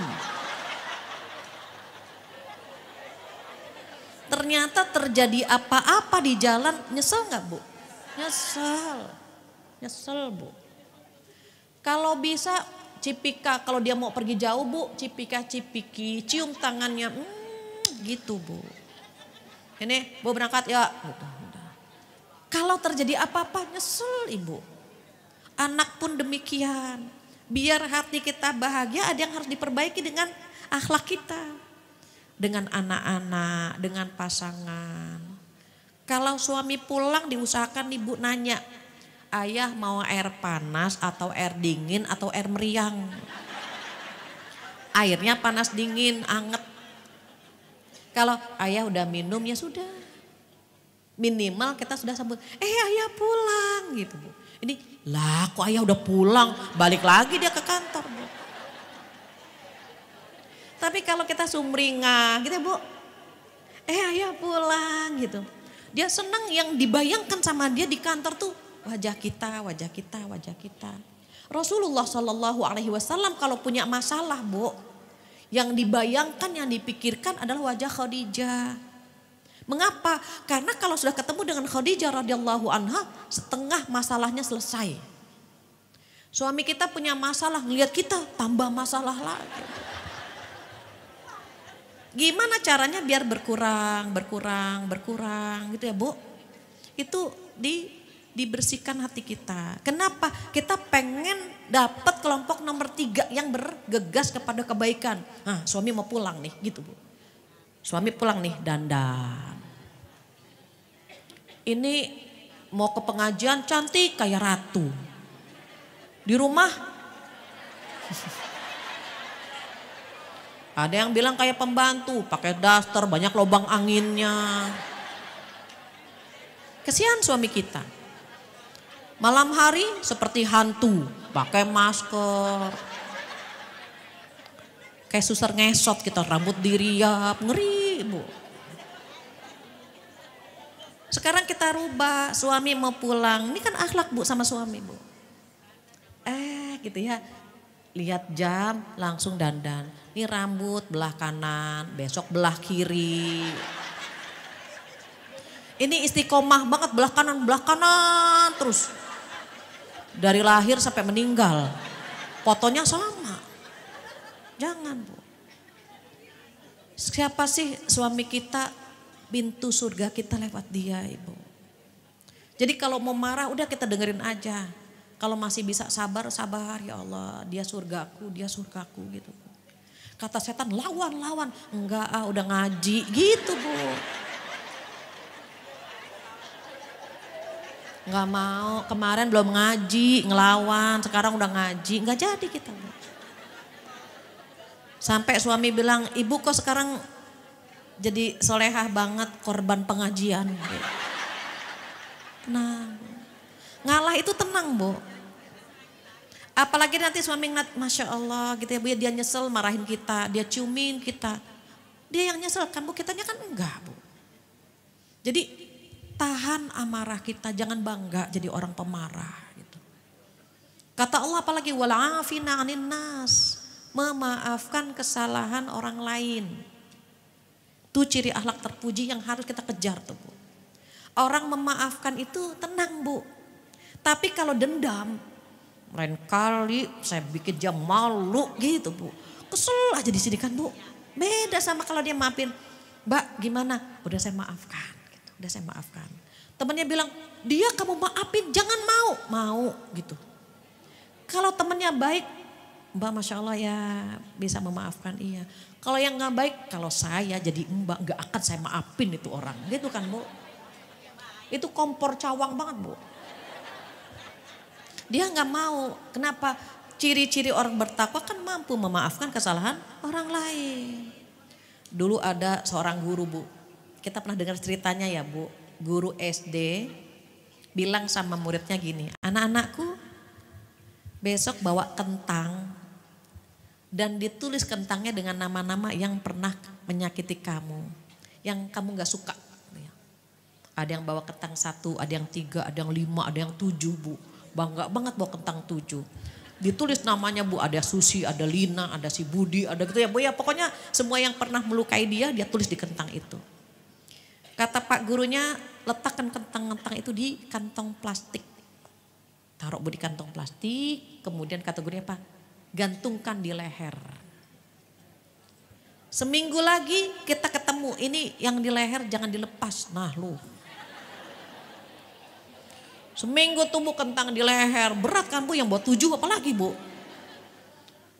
Ternyata terjadi apa-apa di jalan, nyesel gak Bu? Nyesel Bu. Kalau bisa cipika, kalau dia mau pergi jauh Bu, cipika-cipiki, cium tangannya, gitu Bu. Ini Bu berangkat ya. Udah. Kalau terjadi apa-apa nyesel Ibu. Anak pun demikian. Biar hati kita bahagia, ada yang harus diperbaiki dengan akhlak kita. Dengan anak-anak, dengan pasangan. Kalau suami pulang diusahakan Ibu nanya, ayah mau air panas atau air dingin atau air meriang. Airnya panas dingin, anget. Kalau ayah udah minum ya sudah. Minimal kita sudah sambut, ayah pulang gitu Bu. Ini lah kok ayah udah pulang, balik lagi dia ke kantor Bu. Tapi kalau kita sumringah gitu Bu, ayah pulang gitu. Dia senang yang dibayangkan sama dia di kantor tuh wajah kita. Rasulullah SAW kalau punya masalah Bu, yang dibayangkan, yang dipikirkan adalah wajah Khadijah. Mengapa? Karena kalau sudah ketemu dengan Khadijah radhiyallahu anha, setengah masalahnya selesai. Suami kita punya masalah, ngelihat kita tambah masalah lagi. Gimana caranya biar berkurang gitu ya Bu? Itu dibersihkan hati kita. Kenapa? Kita pengen dapat kelompok nomor 3 yang bergegas kepada kebaikan. Nah, suami mau pulang nih gitu Bu. Suami pulang nih dandan. Ini mau ke pengajian cantik kayak ratu. Di rumah ada yang bilang kayak pembantu, pakai daster, banyak lubang anginnya. Kesian suami kita. Malam hari seperti hantu, pakai masker. Kayak suster ngesot kita, rambut diriap, ngeri Bu. Sekarang kita rubah, suami mau pulang, ini kan akhlak Bu sama suami Bu. Gitu ya, lihat jam langsung dandan. Ini rambut belah kanan, besok belah kiri. Ini istiqomah banget belah kanan terus. Dari lahir sampai meninggal, fotonya sama. Jangan Bu. Siapa sih suami kita, pintu surga kita lewat dia Ibu. Jadi kalau mau marah udah kita dengerin aja. Kalau masih bisa sabar ya Allah, dia surgaku gitu. Kata setan lawan. Enggak udah ngaji gitu Bu. Enggak mau, kemarin belum ngaji, ngelawan, sekarang udah ngaji. Enggak jadi kita Bu. Sampai suami bilang, ibu kok sekarang jadi solehah banget, korban pengajian. Tenang. Ngalah itu tenang Bu. Apalagi nanti suami ngeliat, Masya Allah gitu ya Bu, dia nyesel marahin kita, dia ciumin kita. Dia yang nyesel kan Bu, kitanya kan enggak Bu. Jadi tahan amarah kita, jangan bangga jadi orang pemarah gitu. Kata Allah apalagi wal'afina 'anil nas, memaafkan kesalahan orang lain. Itu ciri akhlak terpuji yang harus kita kejar tuh Bu. Orang memaafkan itu tenang Bu. Tapi kalau dendam, lain kali saya bikin dia malu gitu Bu. Kesel aja di sini kan Bu. Beda sama kalau dia maafin. Mbak gimana? Udah saya maafkan. Gitu. Udah saya maafkan. Temannya bilang, dia kamu maafin jangan mau. Mau gitu. Kalau temannya baik, Mbak Masya Allah ya bisa memaafkan iya. Kalau yang gak baik, kalau saya jadi Mbak gak akan saya maafin itu orang. Gitu kan Bu. Itu kompor cawang banget Bu. Dia gak mau. Kenapa? Ciri-ciri orang bertakwa kan mampu memaafkan kesalahan orang lain. Dulu ada seorang guru Bu. Kita pernah dengar ceritanya ya Bu. Guru SD bilang sama muridnya gini. Anak-anakku besok bawa kentang. Dan ditulis kentangnya dengan nama-nama yang pernah menyakiti kamu. Yang kamu gak suka. Ada yang bawa kentang 1, ada yang 3, ada yang 5, ada yang 7 Bu. Bangga banget bawa kentang 7. Ditulis namanya Bu, ada Susi, ada Lina, ada si Budi, ada gitu ya Bu ya. Pokoknya semua yang pernah melukai dia tulis di kentang itu. Kata Pak gurunya, letakkan kentang-kentang itu di kantong plastik. Taruh Bu di kantong plastik, kemudian kata gurunya apa? Gantungkan di leher. Seminggu lagi kita ketemu, ini yang di leher jangan dilepas. Nah lu. Seminggu tumbuh kentang di leher, berat kan Bu, yang buat 7 apalagi Bu.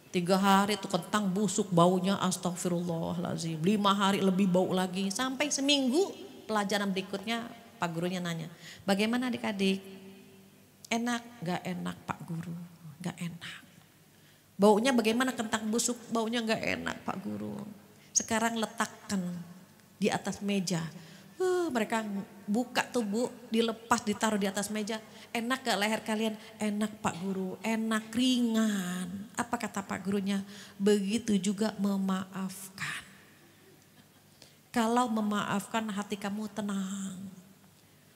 3 hari tuh kentang busuk baunya, astagfirullahaladzim. 5 hari lebih bau lagi, sampai seminggu pelajaran berikutnya Pak gurunya nanya. Bagaimana adik-adik? Enak? Gak enak Pak guru, gak enak. Baunya bagaimana kentang busuk, baunya gak enak Pak guru. Sekarang letakkan di atas meja. Mereka buka tuh Bu, dilepas ditaruh di atas meja. Enak gak leher kalian? Enak Pak guru, enak ringan. Apa kata Pak gurunya? Begitu juga memaafkan. Kalau memaafkan hati kamu tenang.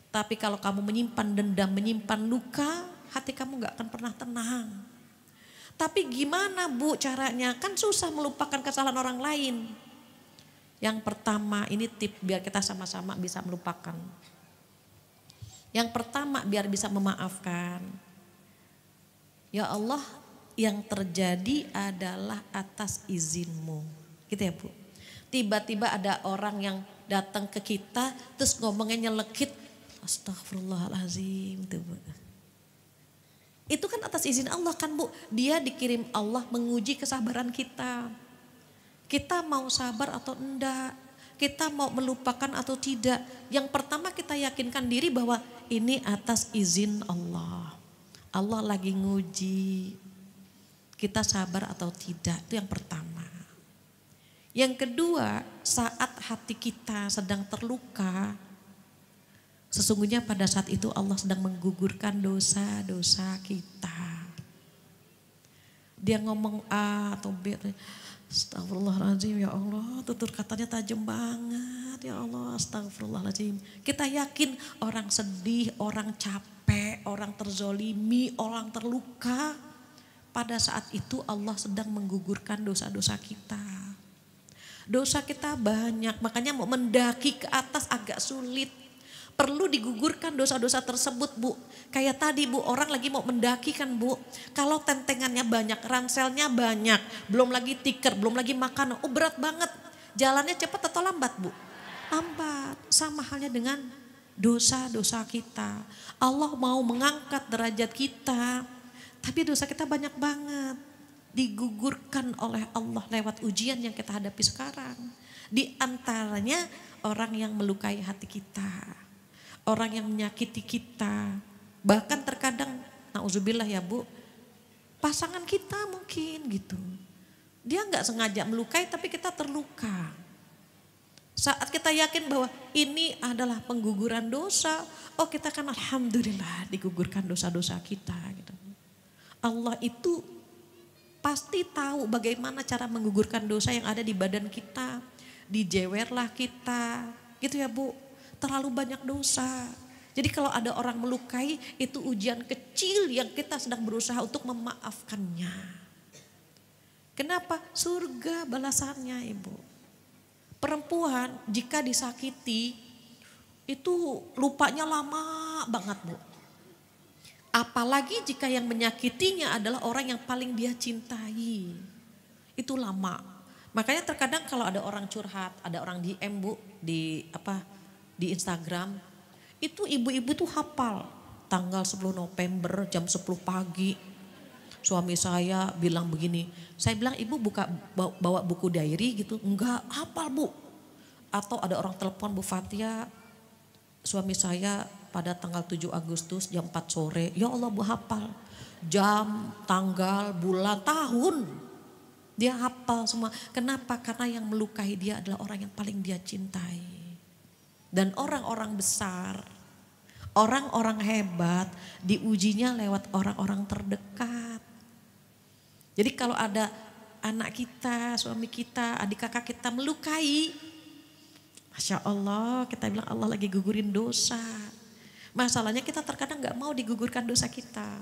Tapi kalau kamu menyimpan dendam, menyimpan luka, hati kamu gak akan pernah tenang. Tapi gimana Bu caranya? Kan susah melupakan kesalahan orang lain. Yang pertama, ini tip biar kita sama-sama bisa melupakan. Yang pertama biar bisa memaafkan. Ya Allah, yang terjadi adalah atas izinmu. Gitu ya Bu. Tiba-tiba ada orang yang datang ke kita terus ngomongnya nyelekit. Astagfirullahaladzim. Itu kan atas izin Allah kan Bu. Dia dikirim Allah menguji kesabaran kita. Kita mau sabar atau enggak. Kita mau melupakan atau tidak. Yang pertama kita yakinkan diri bahwa ini atas izin Allah. Allah lagi nguji. Kita sabar atau tidak. Itu yang pertama. Yang kedua, saat hati kita sedang terluka. Sesungguhnya pada saat itu Allah sedang menggugurkan dosa-dosa kita. Dia ngomong A atau B. Astagfirullahaladzim ya Allah, tutur katanya tajam banget ya Allah, astagfirullahaladzim. Kita yakin orang sedih, orang capek, orang terzolimi, orang terluka. Pada saat itu Allah sedang menggugurkan dosa-dosa kita. Dosa kita banyak, makanya mau mendaki ke atas agak sulit. Perlu digugurkan dosa-dosa tersebut Bu. Kayak tadi Bu, orang lagi mau mendaki kan Bu. Kalau tentengannya banyak, ranselnya banyak. Belum lagi tikar, belum lagi makanan. Oh berat banget. Jalannya cepat atau lambat Bu? Lambat. Sama halnya dengan dosa-dosa kita. Allah mau mengangkat derajat kita. Tapi dosa kita banyak banget. Digugurkan oleh Allah lewat ujian yang kita hadapi sekarang. Di antaranya orang yang melukai hati kita. Orang yang menyakiti kita. Bahkan terkadang, na'udzubillah ya Bu, pasangan kita mungkin gitu. Dia gak sengaja melukai tapi kita terluka. Saat kita yakin bahwa ini adalah pengguguran dosa, oh kita kan alhamdulillah digugurkan dosa-dosa kita. Gitu. Allah itu pasti tahu bagaimana cara menggugurkan dosa yang ada di badan kita. Dijewerlah kita, gitu ya Bu. terlalu banyak dosa. Jadi kalau ada orang melukai, itu ujian kecil yang kita sedang berusaha untuk memaafkannya. Kenapa? Surga balasannya, Ibu. Perempuan jika disakiti itu lupanya lama banget, Bu. Apalagi jika yang menyakitinya adalah orang yang paling dia cintai. Itu lama. Makanya terkadang kalau ada orang curhat, ada orang DM, Bu, di Instagram, itu ibu-ibu tuh hafal tanggal 10 November jam 10 pagi. Suami saya bilang begini, saya bilang ibu bawa buku diary gitu, enggak, hafal Bu. Atau ada orang telepon, Bu Fatia, suami saya pada tanggal 7 Agustus jam 4 sore, ya Allah Bu hafal. Jam, tanggal, bulan, tahun. Dia hafal semua. Kenapa? Karena yang melukai dia adalah orang yang paling dia cintai. Dan orang-orang besar, orang-orang hebat diujinya lewat orang-orang terdekat. Jadi kalau ada anak kita, suami kita, adik kakak kita melukai, Masya Allah, kita bilang Allah lagi gugurin dosa. Masalahnya kita terkadang gak mau digugurkan dosa kita.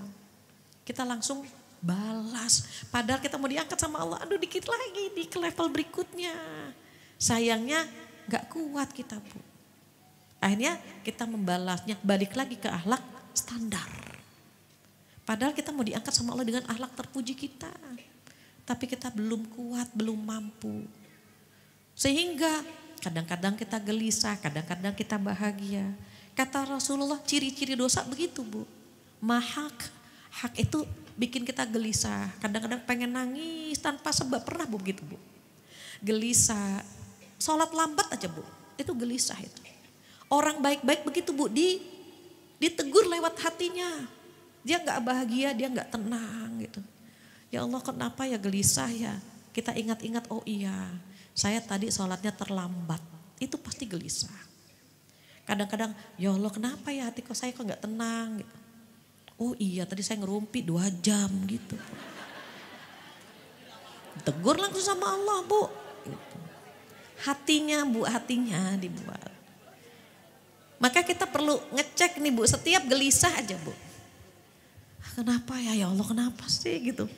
Kita langsung balas. Padahal kita mau diangkat sama Allah, aduh dikit lagi di ke level berikutnya. Sayangnya gak kuat kita, Bu. Akhirnya kita membalasnya, balik lagi ke akhlak standar. Padahal kita mau diangkat sama Allah dengan akhlak terpuji kita. Tapi kita belum kuat, belum mampu. Sehingga kadang-kadang kita gelisah, kadang-kadang kita bahagia. Kata Rasulullah, ciri-ciri dosa begitu, Bu. Hak itu bikin kita gelisah. Kadang-kadang pengen nangis tanpa sebab. Pernah Bu begitu, Bu? Gelisah. Sholat lambat aja, Bu. Itu gelisah itu. Orang baik-baik begitu, Bu. Ditegur lewat hatinya. Dia gak bahagia, dia gak tenang gitu. Ya Allah, kenapa ya gelisah ya? Kita ingat-ingat, oh iya, saya tadi sholatnya terlambat. Itu pasti gelisah. Kadang-kadang, ya Allah kenapa ya hati saya kok gak tenang gitu. Oh iya, tadi saya ngerumpi 2 jam gitu. Tegur langsung sama Allah, Bu. Gitu. Hatinya, Bu, hatinya dibuat. Maka kita perlu ngecek nih, Bu, setiap gelisah aja, Bu. Kenapa ya Allah, kenapa sih gitu.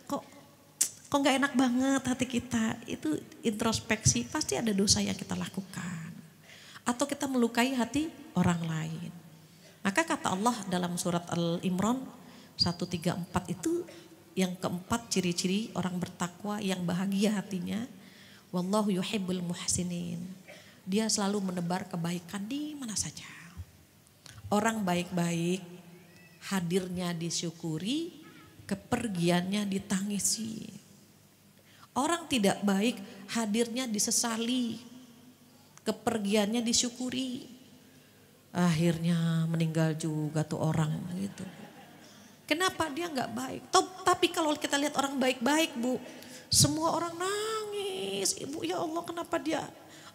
Kok gak enak banget hati kita. Itu introspeksi, pasti ada dosa yang kita lakukan. Atau kita melukai hati orang lain. Maka kata Allah dalam surat Al-Imran 134 itu yang keempat ciri-ciri orang bertakwa yang bahagia hatinya. Wallahu yuhibbul muhsinin. Dia selalu menebar kebaikan di mana saja. Orang baik-baik hadirnya disyukuri, kepergiannya ditangisi. Orang tidak baik hadirnya disesali, kepergiannya disyukuri. Akhirnya meninggal juga tuh orang gitu. Kenapa dia nggak baik? Tapi kalau kita lihat orang baik-baik, Bu, semua orang nangis. Ibu, ya Allah kenapa dia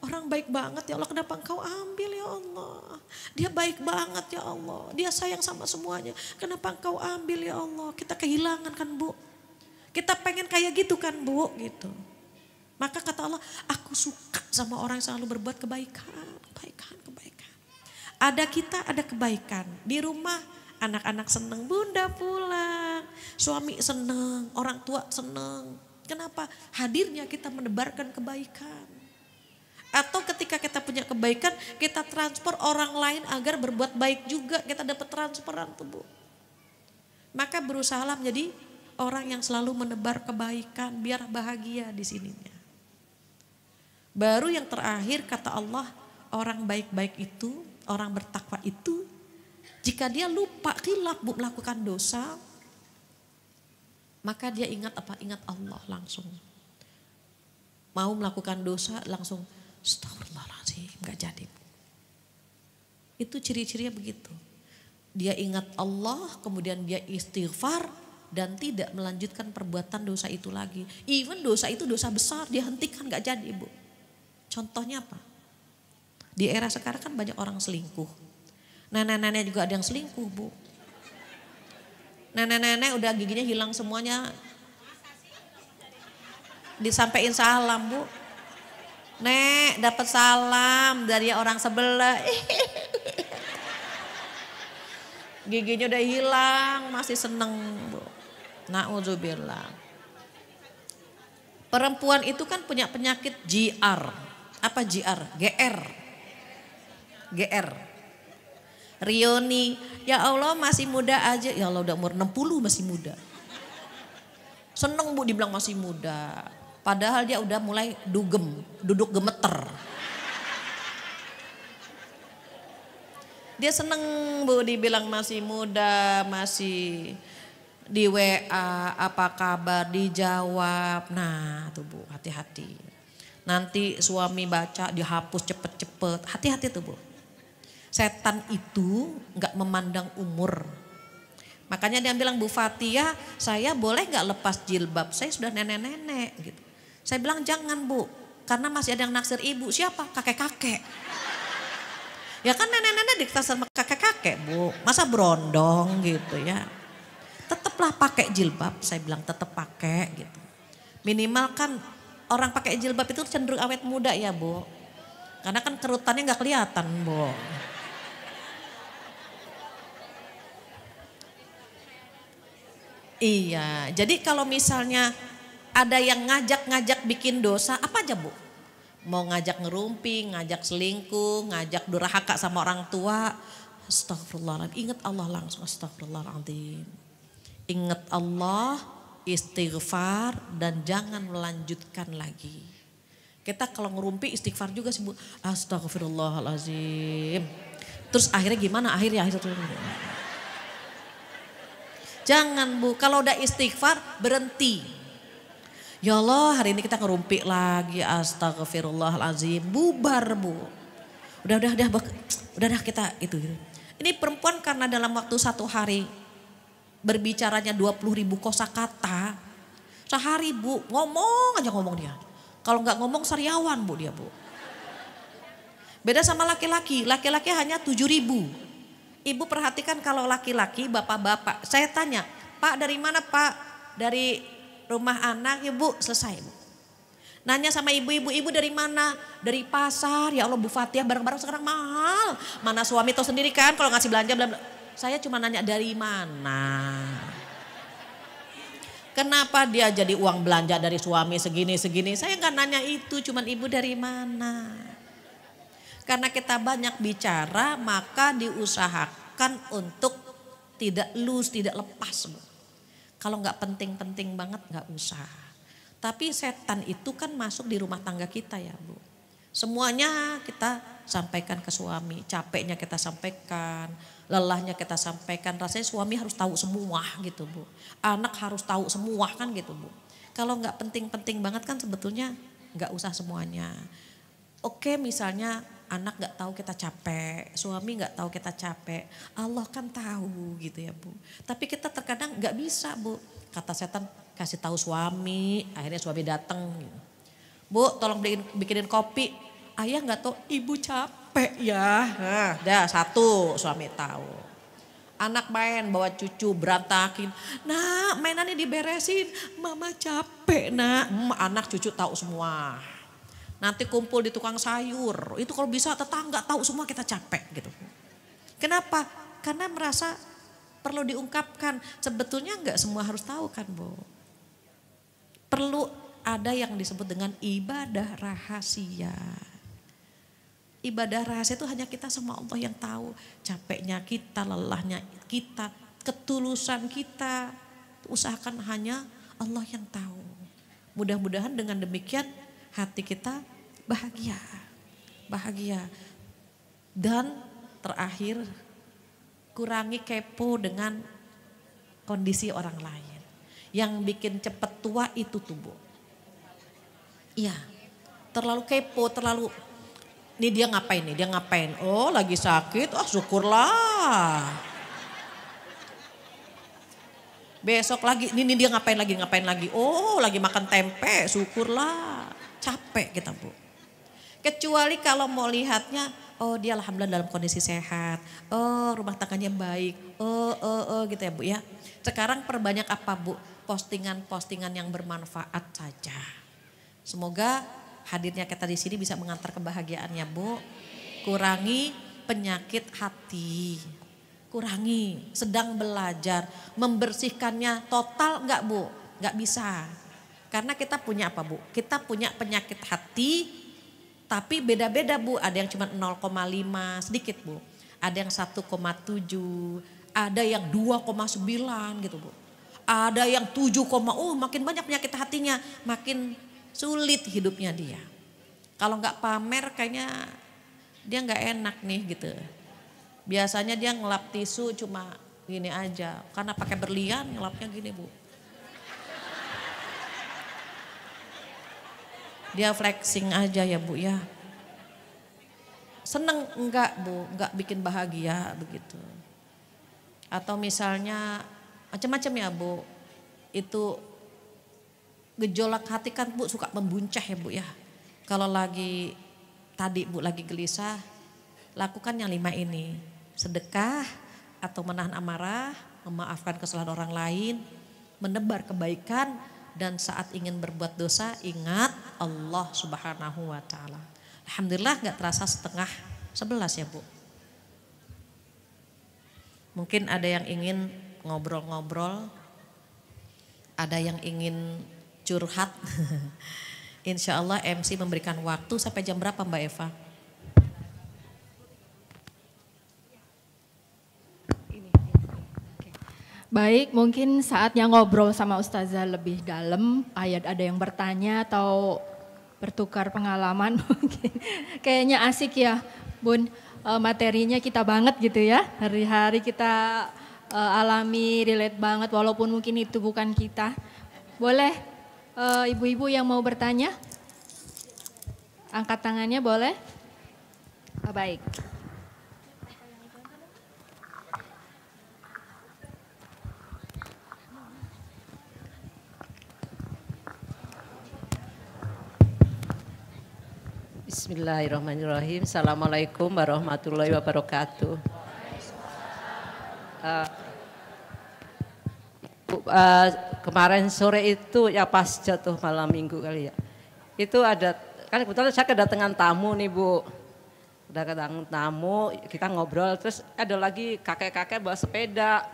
orang baik banget, ya Allah kenapa engkau ambil ya Allah. Dia baik banget ya Allah, dia sayang sama semuanya. Kenapa engkau ambil ya Allah, kita kehilangan kan, Bu. Kita pengen kayak gitu kan, Bu, gitu. Maka kata Allah, aku suka sama orang yang selalu berbuat kebaikan. Ada kita, ada kebaikan. Di rumah anak-anak seneng, bunda pulang. Suami seneng, orang tua seneng. Kenapa? Hadirnya kita menebarkan kebaikan. Atau ketika kita punya kebaikan, kita transfer orang lain agar berbuat baik juga. Kita dapat transferan tuh, Bu. Maka berusahalah menjadi orang yang selalu menebar kebaikan biar bahagia di sininya. Baru yang terakhir kata Allah, orang baik-baik itu, orang bertakwa itu, jika dia lupa khilaf, Bu, melakukan dosa, maka dia ingat apa? Ingat Allah langsung. Mau melakukan dosa langsung astagfirullahaladzim, gak jadi. Itu ciri-cirinya begitu. Dia ingat Allah, kemudian dia istighfar dan tidak melanjutkan perbuatan dosa itu lagi. Even dosa itu dosa besar, dia hentikan, gak jadi, Bu. Contohnya apa? Di era sekarang kan banyak orang selingkuh. Nenek-nenek juga ada yang selingkuh, Bu. Nenek-nenek udah giginya hilang semuanya. Disampaikan salam, Bu. Nek dapat salam dari orang sebelah. Giginya udah hilang, masih seneng Bu. Na'udzubillah. Perempuan itu kan punya penyakit GR. Apa GR? GR. GR. Rioni, ya Allah masih muda aja. Ya Allah udah umur 60 masih muda. Seneng Bu dibilang masih muda. Padahal dia udah mulai duduk gemeter. Dia seneng Bu dibilang masih muda, masih di WA, apa kabar, dijawab. Nah tuh Bu, hati-hati. Nanti suami baca dihapus cepet-cepet, hati-hati tuh Bu. Setan itu gak memandang umur. Makanya dia bilang, Bu Fatia, saya boleh gak lepas jilbab? Saya sudah nenek-nenek gitu. Saya bilang jangan Bu, karena masih ada yang naksir ibu. Siapa? Kakek-kakek. Ya kan nenek-nenek dikasih sama kakek-kakek Bu. Masa berondong gitu ya. Tetaplah pakai jilbab, saya bilang tetap pakai gitu. Minimal kan orang pakai jilbab itu cenderung awet muda ya Bu. Karena kan kerutannya gak kelihatan Bu. Iya, jadi kalau misalnya ada yang ngajak-ngajak bikin dosa, apa aja Bu? Mau ngajak ngerumpi, ngajak selingkuh, ngajak durhaka sama orang tua. Astagfirullahaladzim, ingat Allah langsung, astagfirullahaladzim. Ingat Allah, istighfar dan jangan melanjutkan lagi. Kita kalau ngerumpi istighfar juga sih Bu. Astagfirullahaladzim. Terus akhirnya gimana? Akhirnya jangan Bu, kalau udah istighfar berhenti. Ya Allah hari ini kita ngerumpi lagi, astagfirullahaladzim, bubar Bu. Udah kita itu. Ini perempuan karena dalam waktu 1 hari berbicaranya 20.000 kosakata. Sehari Bu, ngomong aja ngomong dia. Kalau nggak ngomong sariawan Bu dia Bu. Beda sama laki-laki hanya 7.000. Ibu perhatikan kalau laki-laki, bapak-bapak, saya tanya, Pak dari mana Pak? Dari rumah anak, Ibu selesai Bu. Nanya sama ibu-ibu, ibu dari mana? Dari pasar, ya Allah Bu Fatia barang-barang sekarang mahal. Mana suami tahu sendiri kan kalau ngasih belanja, saya cuma nanya dari mana. Kenapa dia jadi uang belanja dari suami segini-segini, saya nggak nanya itu, cuman ibu dari mana. Karena kita banyak bicara maka diusahakan untuk tidak loose, tidak lepas. Kalau nggak penting-penting banget nggak usah. Tapi setan itu kan masuk di rumah tangga kita ya Bu. Semuanya kita sampaikan ke suami, capeknya kita sampaikan, lelahnya kita sampaikan. Rasanya suami harus tahu semua gitu Bu. Anak harus tahu semua kan gitu Bu. Kalau nggak penting-penting banget kan sebetulnya nggak usah semuanya. Oke misalnya anak gak tahu kita capek, suami gak tahu kita capek, Allah kan tahu gitu ya Bu. Tapi kita terkadang gak bisa Bu, kata setan kasih tahu suami, akhirnya suami datang gitu. Bu tolong bikinin kopi, ayah gak tahu ibu capek ya. Nah, dah satu suami tahu. Anak main bawa cucu berantakin, nah mainannya diberesin, mama capek nak. Anak cucu tahu semua. Nanti kumpul di tukang sayur, itu kalau bisa tetangga tahu semua kita capek gitu. Kenapa? Karena merasa perlu diungkapkan. Sebetulnya enggak semua harus tahu kan Bu. Perlu ada yang disebut dengan ibadah rahasia. Ibadah rahasia itu hanya kita sama Allah yang tahu. Capeknya kita, lelahnya kita, ketulusan kita. Usahakan hanya Allah yang tahu. Mudah-mudahan dengan demikian hati kita bahagia. Dan terakhir kurangi kepo dengan kondisi orang lain. Yang bikin cepet tua itu tuh Bu. Iya, terlalu kepo, terlalu ini dia ngapain? Oh lagi sakit, syukurlah. Besok lagi, ini dia ngapain lagi. Oh lagi makan tempe, syukurlah. Capek kita Bu. Kecuali kalau mau lihatnya, oh dia alhamdulillah dalam kondisi sehat. Oh rumah tangganya baik. Gitu ya Bu ya. Sekarang perbanyak apa Bu? Postingan-postingan yang bermanfaat saja. Semoga hadirnya kita di sini bisa mengantar kebahagiaan ya Bu. Kurangi penyakit hati. Kurangi, sedang belajar. Membersihkannya total enggak Bu? Enggak bisa. Karena kita punya apa Bu? Kita punya penyakit hati tapi beda-beda Bu. Ada yang cuma 0,5 sedikit Bu. Ada yang 1,7, ada yang 2,9 gitu Bu. Ada yang 7, makin banyak penyakit hatinya, makin sulit hidupnya dia. Kalau nggak pamer kayaknya dia nggak enak nih gitu. Biasanya dia ngelap tisu cuma gini aja, karena pakai berlian ngelapnya gini Bu. Dia flexing aja ya Bu ya. Seneng enggak Bu, enggak bikin bahagia begitu. Atau misalnya macam-macam ya Bu, itu gejolak hati kan Bu suka membuncah ya Bu ya. Kalau lagi tadi Bu lagi gelisah, lakukan yang 5 ini. Sedekah atau menahan amarah, memaafkan kesalahan orang lain, menebar kebaikan, dan saat ingin berbuat dosa ingat Allah Subhanahu wa taala. Alhamdulillah gak terasa 10:30 ya Bu. Mungkin ada yang ingin ngobrol-ngobrol, ada yang ingin curhat. Insya Allah MC memberikan waktu sampai jam berapa Mbak Eva? Baik, mungkin saatnya ngobrol sama Ustazah lebih dalam. Ada yang bertanya atau bertukar pengalaman mungkin. Kayaknya asik ya Bun, materinya kita banget gitu ya. Hari-hari kita alami, relate banget walaupun mungkin itu bukan kita. Boleh ibu-ibu yang mau bertanya? Angkat tangannya boleh? Baik. Bismillahirrahmanirrahim. Assalamualaikum warahmatullahi wabarakatuh. Kemarin sore itu ya pas jatuh malam minggu kali ya. Itu ada, kan kebetulan saya kedatangan tamu nih Bu. Udah kedatangan tamu, kita ngobrol, terus ada lagi kakek-kakek bawa sepeda.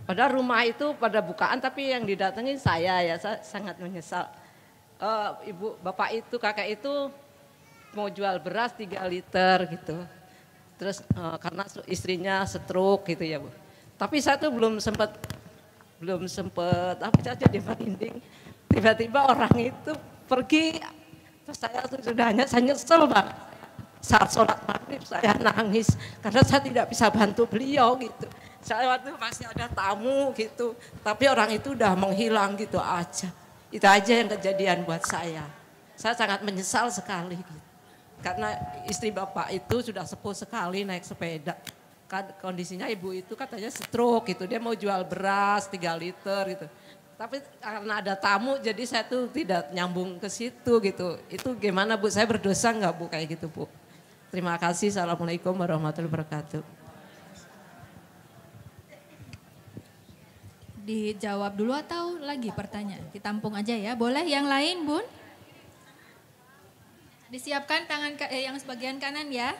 Padahal rumah itu pada bukaan tapi yang didatengin saya ya, saya sangat menyesal. Ibu, bapak itu, kakek itu mau jual beras 3 liter gitu. Terus karena istrinya stroke gitu ya Bu. Tapi saya tuh belum sempat apa saja dia merinding. Tiba-tiba orang itu pergi. Terus saya saya nyesel Bang. Saat sholat maghrib saya nangis karena saya tidak bisa bantu beliau gitu. Saya waktu masih ada tamu gitu. Tapi orang itu udah menghilang gitu aja. Itu aja yang kejadian buat saya. Saya sangat menyesal sekali gitu. Karena istri bapak itu sudah sepuh sekali naik sepeda. Kondisinya ibu itu katanya stroke gitu. Dia mau jual beras 3 liter gitu. Tapi karena ada tamu jadi saya tuh tidak nyambung ke situ gitu. Itu gimana Bu? Saya berdosa enggak Bu kayak gitu Bu? Terima kasih. Assalamualaikum warahmatullahi wabarakatuh. Dijawab dulu atau lagi pertanyaan? Ditampung aja ya. Boleh yang lain Bun? Disiapkan tangan yang sebagian kanan ya.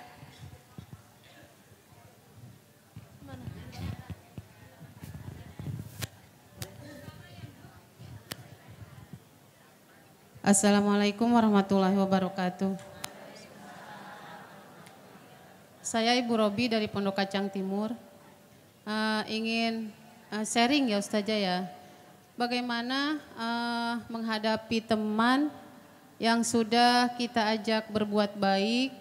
Assalamualaikum warahmatullahi wabarakatuh. Saya Ibu Robi dari Pondok Kacang Timur. Ingin sharing ya Ustazah ya. Bagaimana menghadapi teman yang sudah kita ajak berbuat baik,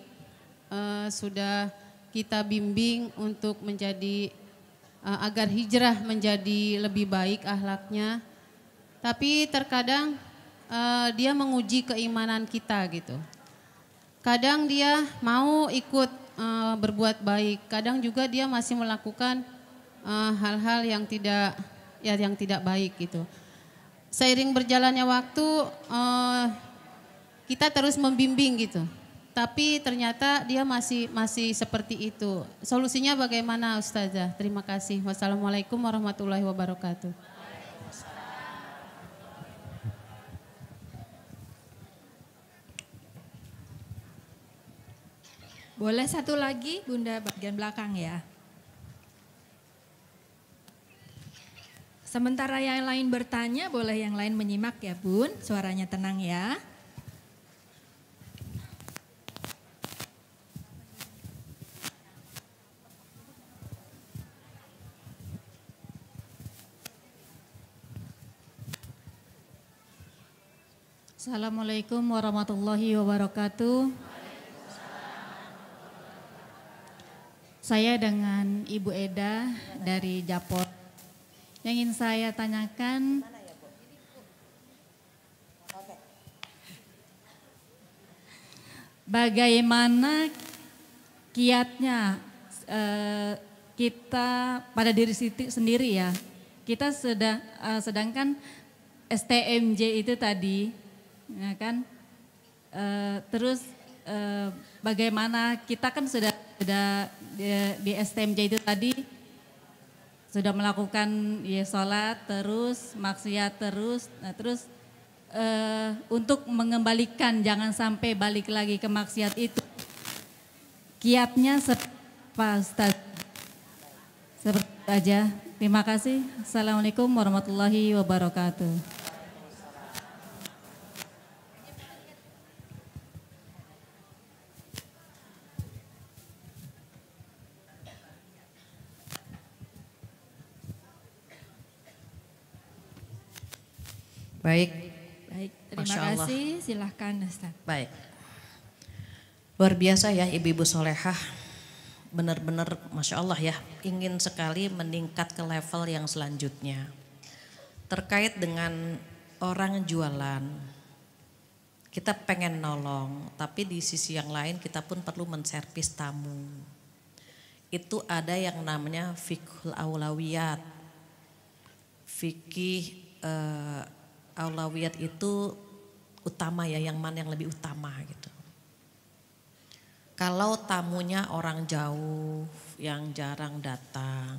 sudah kita bimbing untuk menjadi agar hijrah menjadi lebih baik akhlaknya. Tapi terkadang dia menguji keimanan kita gitu. Kadang dia mau ikut berbuat baik, kadang juga dia masih melakukan hal-hal yang tidak baik gitu. Seiring berjalannya waktu kita terus membimbing gitu. Tapi ternyata dia masih seperti itu. Solusinya bagaimana Ustazah? Terima kasih. Wassalamualaikum warahmatullahi wabarakatuh. Boleh satu lagi Bunda bagian belakang ya. Sementara yang lain bertanya, boleh yang lain menyimak ya Bun. Suaranya tenang ya. Assalamualaikum warahmatullahi wabarakatuh. Saya dengan Ibu Eda dari Japor. Yang ingin saya tanyakan, bagaimana kiatnya kita pada diri sendiri ya. Kita sedangkan STMJ itu tadi, ya kan? Terus bagaimana kita kan sudah di STMJ itu tadi sudah melakukan ya sholat terus, maksiat terus, nah terus untuk mengembalikan jangan sampai balik lagi ke maksiat itu, kiatnya apa Ustaz? Seperti itu aja. Terima kasih. Assalamualaikum warahmatullahi wabarakatuh. Baik. Baik, terima Masya Allah. kasih. Silahkan Ustaz. Baik. Luar biasa ya ibu-ibu solehah. Benar-benar Masya Allah ya. Ingin sekali meningkat ke level yang selanjutnya. Terkait dengan orang jualan. Kita pengen nolong. Tapi di sisi yang lain kita pun perlu menservis tamu. Itu ada yang namanya fiqhul aulawiyat. Fikih aulawiyat itu utama ya, yang mana yang lebih utama gitu. Kalau tamunya orang jauh yang jarang datang,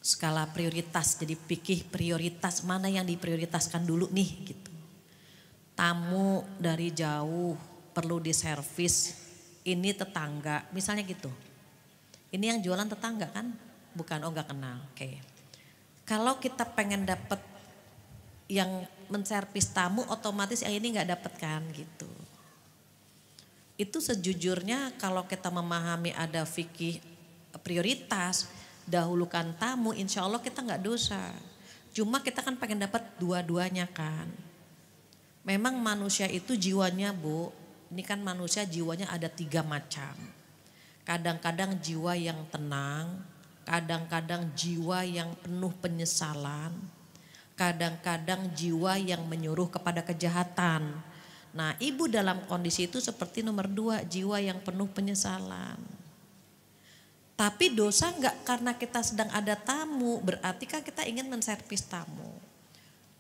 skala prioritas, jadi pikir prioritas mana yang diprioritaskan dulu nih gitu. Tamu dari jauh perlu diservis, ini tetangga misalnya gitu. Ini yang jualan tetangga kan, bukan oh gak kenal, oke. Kalau kita pengen dapet yang menservis tamu, otomatis yang ini gak dapet kan gitu. Itu sejujurnya kalau kita memahami ada fikih prioritas, dahulukan tamu, insya Allah kita gak dosa. Cuma kita kan pengen dapat dua-duanya kan. Memang manusia itu jiwanya Bu, ini kan manusia jiwanya ada 3 macam. Kadang-kadang jiwa yang tenang, kadang-kadang jiwa yang penuh penyesalan, kadang-kadang jiwa yang menyuruh kepada kejahatan. Nah ibu dalam kondisi itu seperti nomor 2, jiwa yang penuh penyesalan. Tapi dosa enggak karena kita sedang ada tamu, berarti kan kita ingin menservis tamu.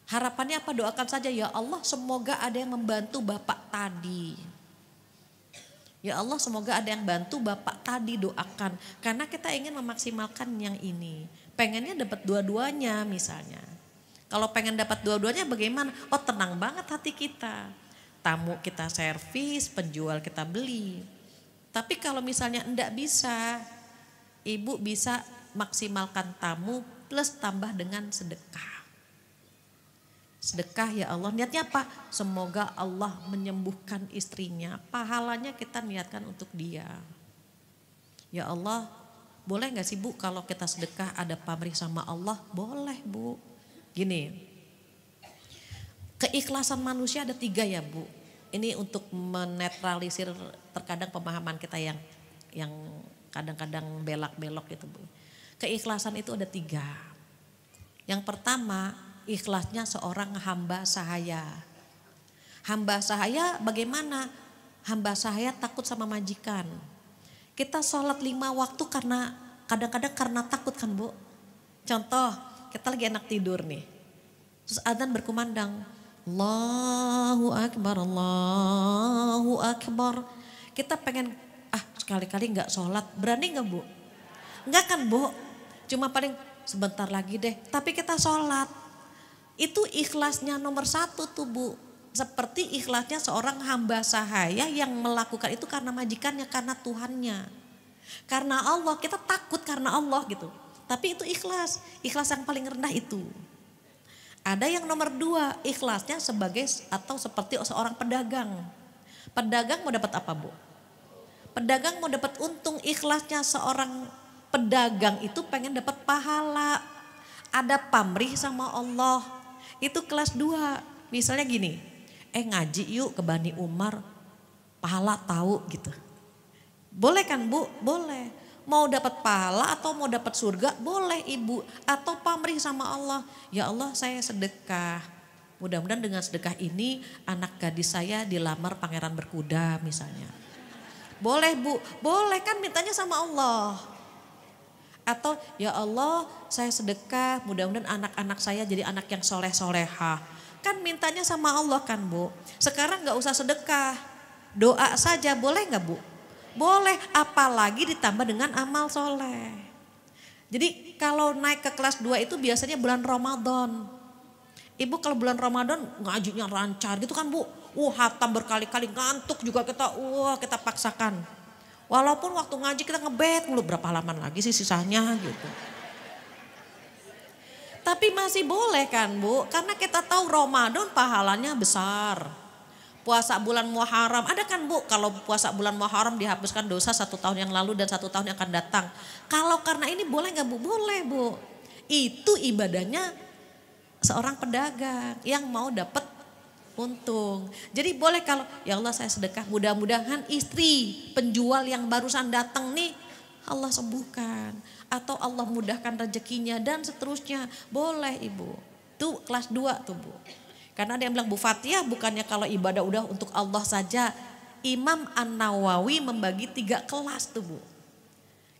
Harapannya apa? Doakan saja ya Allah semoga ada yang membantu bapak tadi. Ya Allah semoga ada yang bantu bapak tadi, doakan. Karena kita ingin memaksimalkan yang ini. Pengennya dapat dua-duanya misalnya. Kalau pengen dapat dua-duanya bagaimana? Oh tenang banget hati kita. Tamu kita servis, penjual kita beli. Tapi kalau misalnya enggak bisa, ibu bisa maksimalkan tamu plus tambah dengan sedekah. Sedekah ya Allah, niatnya apa? Semoga Allah menyembuhkan istrinya. Pahalanya kita niatkan untuk dia. Ya Allah, boleh gak sih Bu kalau kita sedekah ada pamrih sama Allah? Boleh Bu. Gini, keikhlasan manusia ada 3 ya Bu. Ini untuk menetralisir terkadang pemahaman kita yang kadang-kadang belak-belok gitu Bu. Keikhlasan itu ada 3. Yang pertama, ikhlasnya seorang hamba sahaya. Hamba sahaya bagaimana? Hamba sahaya takut sama majikan. Kita sholat 5 waktu karena kadang-kadang karena takut kan Bu. Contoh, kita lagi enak tidur nih. Terus adzan berkumandang. Allahu Akbar, Allahu Akbar. Kita pengen sekali-kali gak sholat. Berani gak Bu? Enggak kan Bu? Cuma paling sebentar lagi deh. Tapi kita sholat. Itu ikhlasnya nomor 1 tuh Bu. seperti ikhlasnya seorang hamba sahaya yang melakukan itu karena majikannya, karena Tuhannya. Karena Allah, kita takut karena Allah gitu. Tapi itu ikhlas yang paling rendah itu. Ada yang nomor 2, ikhlasnya sebagai atau seperti seorang pedagang. Pedagang mau dapat apa, Bu? Pedagang mau dapat untung. Ikhlasnya seorang pedagang itu pengen dapat pahala. Ada pamrih sama Allah. Itu kelas 2. Misalnya gini, ngaji yuk ke Bani Umar, pahala tahu gitu. Boleh kan, Bu? Boleh. Mau dapat pahala atau mau dapat surga, boleh Ibu. Atau pamrih sama Allah. Ya Allah, saya sedekah. Mudah-mudahan dengan sedekah ini anak gadis saya dilamar pangeran berkuda misalnya. Boleh, Bu. Boleh kan, mintanya sama Allah. Atau ya Allah, saya sedekah, mudah-mudahan anak-anak saya jadi anak yang soleh-solehah. Kan mintanya sama Allah kan, Bu. Sekarang gak usah sedekah, doa saja, boleh gak, Bu? Boleh, apalagi ditambah dengan amal soleh. Jadi kalau naik ke kelas 2 itu biasanya bulan Ramadan. Ibu kalau bulan Ramadan ngajinya lancar gitu kan, Bu. Hatam berkali-kali, ngantuk juga kita paksakan. Walaupun waktu ngaji kita ngebet mulu, berapa halaman lagi sih sisanya gitu. Tapi masih boleh kan, Bu, karena kita tahu Ramadan pahalanya besar. Puasa bulan Muharram, ada kan, Bu, kalau puasa bulan Muharram dihapuskan dosa 1 tahun yang lalu dan 1 tahun yang akan datang. Kalau karena ini boleh gak, Bu? Boleh, Bu. Itu ibadahnya seorang pedagang yang mau dapat untung. Jadi boleh kalau ya Allah saya sedekah, mudah-mudahan istri penjual yang barusan datang nih Allah sembuhkan. Atau Allah mudahkan rezekinya dan seterusnya. Boleh Ibu. Itu kelas 2 tuh, Bu. Karena ada yang bilang Bu Fathia bukannya kalau ibadah udah untuk Allah saja. Imam An-Nawawi membagi 3 kelas tuh, Bu.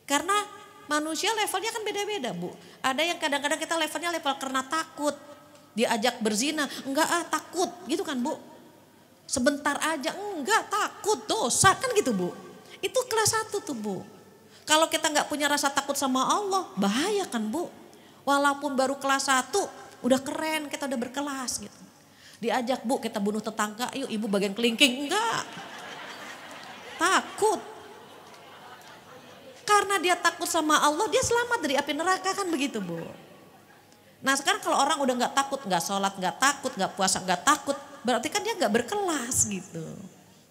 Karena manusia levelnya kan beda-beda, Bu. Ada yang kadang-kadang kita levelnya level karena takut. Diajak berzina, enggak takut gitu kan, Bu. Sebentar aja, enggak takut dosa kan gitu, Bu. Itu kelas 1 tuh, Bu. Kalau kita enggak punya rasa takut sama Allah, bahaya kan, Bu. Walaupun baru kelas 1 udah keren, kita udah berkelas gitu. Diajak, Bu, kita bunuh tetangga, yuk Ibu bagian kelingking, enggak. Takut. Karena dia takut sama Allah, dia selamat dari api neraka kan begitu, Bu. Nah sekarang kalau orang udah gak takut, gak sholat gak takut, gak puasa gak takut, berarti kan dia gak berkelas gitu.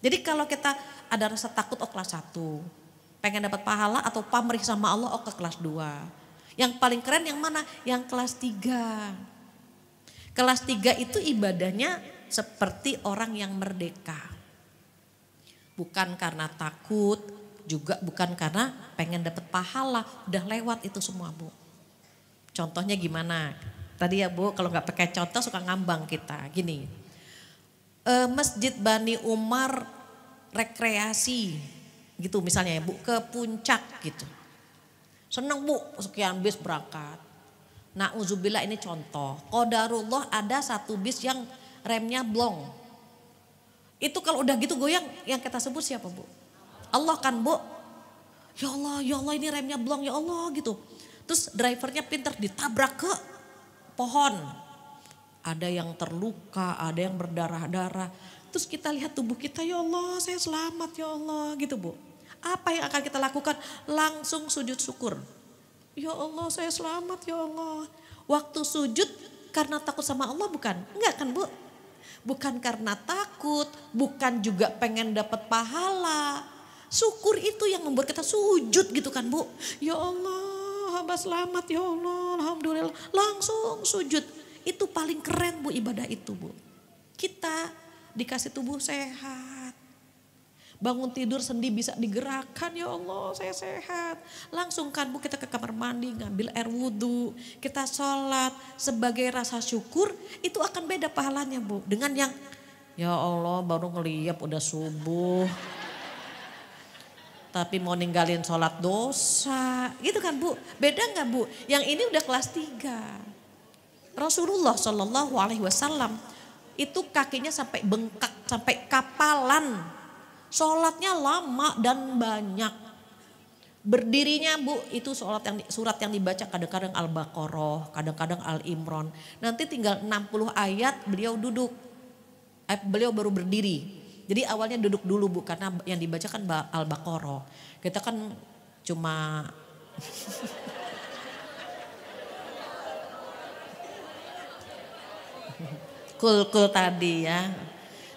Jadi kalau kita ada rasa takut, kelas 1. Pengen dapat pahala atau pamrih sama Allah, ke kelas 2. Yang paling keren yang mana? Yang kelas 3. Kelas 3 itu ibadahnya seperti orang yang merdeka. Bukan karena takut, juga bukan karena pengen dapat pahala, udah lewat itu semua, Bu. Contohnya gimana? Tadi ya, Bu, kalau nggak pakai contoh suka ngambang kita. Gini, Masjid Bani Umar rekreasi gitu misalnya ya, Bu, ke puncak gitu. Seneng, Bu, sekian bis berangkat. Na'udzubillah ini contoh. Qadarullah ada 1 bis yang remnya blong. Itu kalau udah gitu goyang yang kita sebut siapa, Bu? Allah kan, Bu. Ya Allah ini remnya blong, ya Allah gitu. Terus drivernya pintar ditabrak ke pohon. Ada yang terluka, ada yang berdarah-darah. Terus kita lihat tubuh kita, ya Allah saya selamat ya Allah gitu, Bu. Apa yang akan kita lakukan? Langsung sujud syukur. Ya Allah saya selamat ya Allah. Waktu sujud karena takut sama Allah bukan? Enggak kan, Bu? Bukan karena takut, bukan juga pengen dapat pahala. Syukur itu yang membuat kita sujud gitu kan, Bu. Ya Allah hamba selamat ya Allah, alhamdulillah. Langsung sujud. Itu paling keren, Bu, ibadah itu, Bu. Kita dikasih tubuh sehat. Bangun tidur sendi bisa digerakkan, ya Allah saya sehat. Langsung kan, Bu, kita ke kamar mandi ngambil air wudhu. Kita sholat sebagai rasa syukur, itu akan beda pahalanya, Bu. Dengan yang ya Allah baru ngeliat udah subuh. Tapi mau ninggalin sholat dosa, gitu kan, Bu. Beda gak, Bu? Yang ini udah kelas 3. Rasulullah SAW itu kakinya sampai bengkak, sampai kapalan. Sholatnya lama dan banyak. Berdirinya, Bu, itu surat yang dibaca kadang-kadang Al-Baqarah, kadang-kadang Al-Imran. Nanti tinggal 60 ayat beliau duduk. Beliau baru berdiri. Jadi awalnya duduk dulu Bu, karena yang dibaca kan Al-Baqarah. Kita kan cuma kul tadi ya.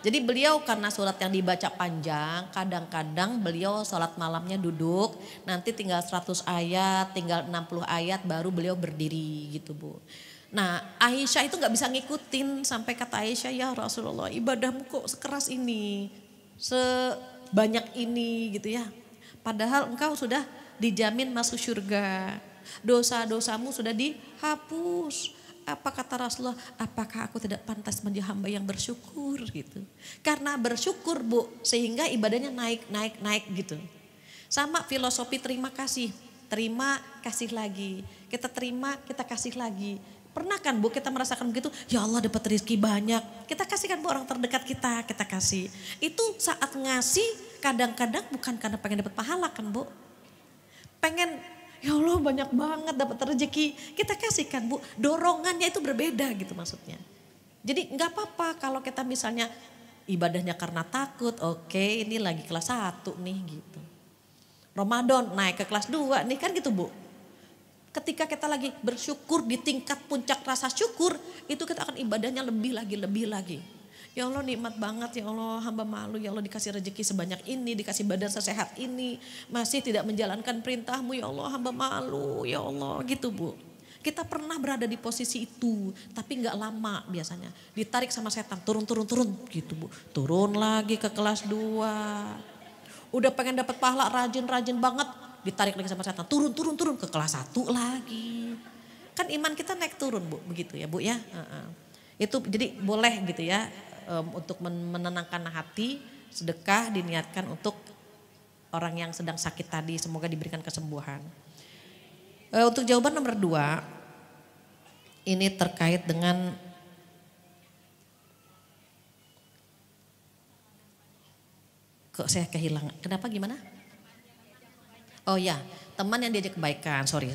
Jadi beliau karena surat yang dibaca panjang, kadang-kadang beliau sholat malamnya duduk, nanti tinggal 100 ayat, tinggal 60 ayat baru beliau berdiri gitu Bu. Nah Aisyah itu gak bisa ngikutin, sampai kata Aisyah, ya Rasulullah ibadahmu kok sekeras ini, sebanyak ini gitu ya. Padahal engkau sudah dijamin masuk surga, dosa-dosamu sudah dihapus. Apa kata Rasulullah, apakah aku tidak pantas menjadi hamba yang bersyukur gitu. Karena bersyukur Bu, sehingga ibadahnya naik gitu. Sama filosofi terima kasih, terima kasih lagi. Kita terima, kita kasih lagi. Pernah kan Bu kita merasakan begitu, ya Allah dapat rezeki banyak. Kita kasihkan Bu orang terdekat kita kasih. Itu saat ngasih kadang-kadang bukan karena pengen dapat pahala kan Bu. Pengen ya Allah banyak banget dapat rezeki, kita kasihkan Bu. Dorongannya itu berbeda gitu maksudnya. Jadi nggak apa-apa kalau kita misalnya ibadahnya karena takut, oke ini lagi kelas 1 nih gitu. Ramadan naik ke kelas 2 nih kan gitu Bu. Ketika kita lagi bersyukur di tingkat puncak rasa syukur, itu kita akan ibadahnya lebih lagi. Ya Allah nikmat banget ya Allah, hamba malu ya Allah dikasih rezeki sebanyak ini, dikasih badan sesehat ini, masih tidak menjalankan perintahmu ya Allah, hamba malu ya Allah gitu Bu. Kita pernah berada di posisi itu, tapi gak lama biasanya. Ditarik sama setan, turun gitu Bu. Turun lagi ke kelas 2. Udah pengen dapat pahala rajin banget, ditarik lagi sama setan, turun ke kelas 1 lagi. Kan iman kita naik turun Bu, begitu ya Bu ya. Itu jadi boleh gitu ya. Untuk menenangkan hati, sedekah diniatkan untuk orang yang sedang sakit tadi, semoga diberikan kesembuhan. Untuk jawaban nomor 2, ini terkait dengan kok saya kehilangan, kenapa gimana? Oh ya, teman yang diajak kebaikan, sorry.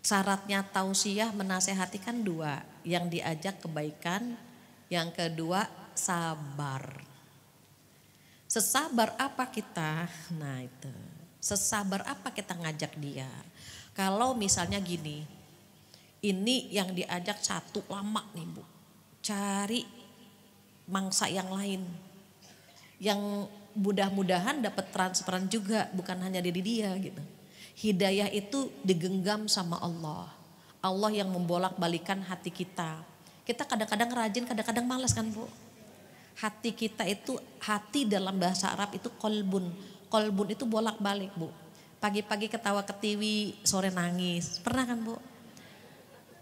Syaratnya tausiah menasehati kan 2, yang diajak kebaikan, yang kedua sabar. Sesabar apa kita? Nah itu. Sesabar apa kita ngajak dia? Kalau misalnya gini, ini yang diajak 1 lama nih Bu. Cari mangsa yang lain. Yang mudah-mudahan dapat transferan juga, bukan hanya dari dia gitu. Hidayah itu digenggam sama Allah. Allah yang membolak-balikan hati kita. Kita kadang-kadang rajin, kadang-kadang malas kan Bu. Hati kita itu, hati dalam bahasa Arab itu kolbun. Kolbun itu bolak-balik Bu. Pagi-pagi ketawa ketiwi, sore nangis. Pernah kan Bu?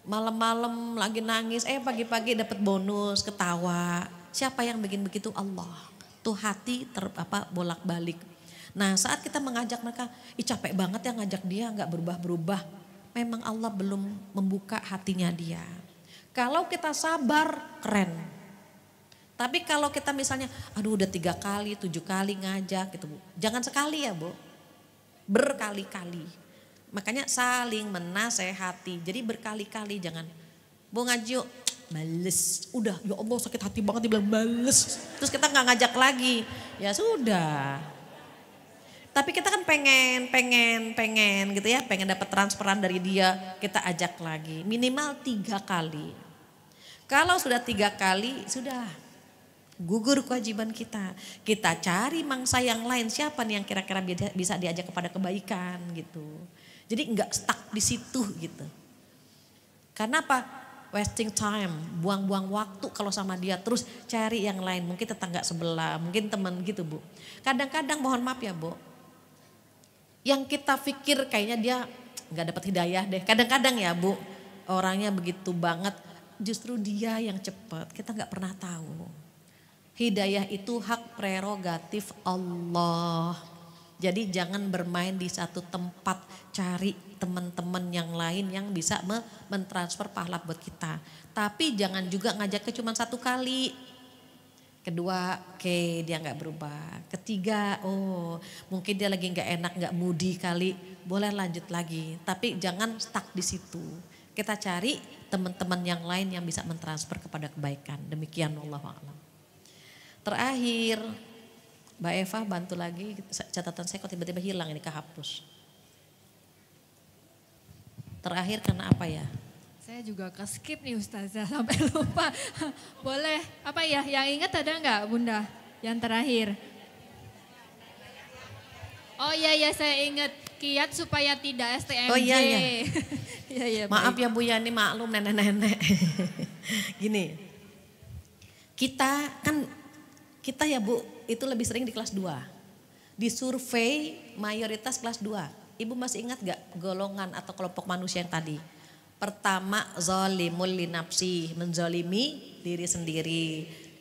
Malam-malam lagi nangis, pagi-pagi dapat bonus, ketawa. Siapa yang bikin begitu? Allah. Tuh hati bolak-balik. Nah saat kita mengajak mereka, capek banget ya ngajak dia gak berubah-berubah. Memang Allah belum membuka hatinya dia. Kalau kita sabar, keren. Tapi kalau kita misalnya, aduh udah 3 kali, 7 kali ngajak gitu Bu. Jangan sekali ya Bu, berkali-kali. Makanya saling menasehati, jadi berkali-kali jangan. Bu ngaji yuk, males. Udah ya Allah sakit hati banget dibilang males. Terus kita gak ngajak lagi, ya sudah. Tapi kita kan pengen gitu ya, pengen dapat transferan dari dia, kita ajak lagi. Minimal 3 kali. Kalau sudah 3 kali, sudah gugur kewajiban kita. Kita cari mangsa yang lain, siapa nih yang kira-kira bisa diajak kepada kebaikan gitu. Jadi enggak stuck di situ gitu. Karena apa? Wasting time, buang-buang waktu kalau sama dia, terus cari yang lain. Mungkin tetangga sebelah, mungkin teman gitu Bu. Kadang-kadang mohon maaf ya Bu, yang kita pikir kayaknya dia gak dapat hidayah deh. Kadang-kadang ya Bu, orangnya begitu banget. Justru dia yang cepat, kita gak pernah tahu. Hidayah itu hak prerogatif Allah. Jadi jangan bermain di satu tempat, cari teman-teman yang lain yang bisa mentransfer pahala buat kita. Tapi jangan juga ngajaknya cuma 1 kali. Kedua, dia gak berubah. Ketiga, mungkin dia lagi gak enak, gak moody kali, boleh lanjut lagi. Tapi jangan stuck di situ. Kita cari teman-teman yang lain yang bisa mentransfer kepada kebaikan. Demikian wallahu a'lam. Terakhir, Mbak Eva bantu lagi, catatan saya kok tiba-tiba hilang ini kehapus. Terakhir karena apa ya? Saya juga ke skip nih Ustazah sampai lupa. Boleh apa ya, yang ingat ada nggak Bunda? Yang terakhir. Oh iya saya ingat, kiat supaya tidak STMJ. Oh iya. Iya, Maaf baik. ya Bu Yani, maklum nenek-nenek. Gini, kita ya Bu itu lebih sering di kelas 2. Di survei mayoritas kelas 2. Ibu masih ingat gak golongan atau kelompok manusia yang tadi? Pertama zalimul linapsi, menzalimi diri sendiri.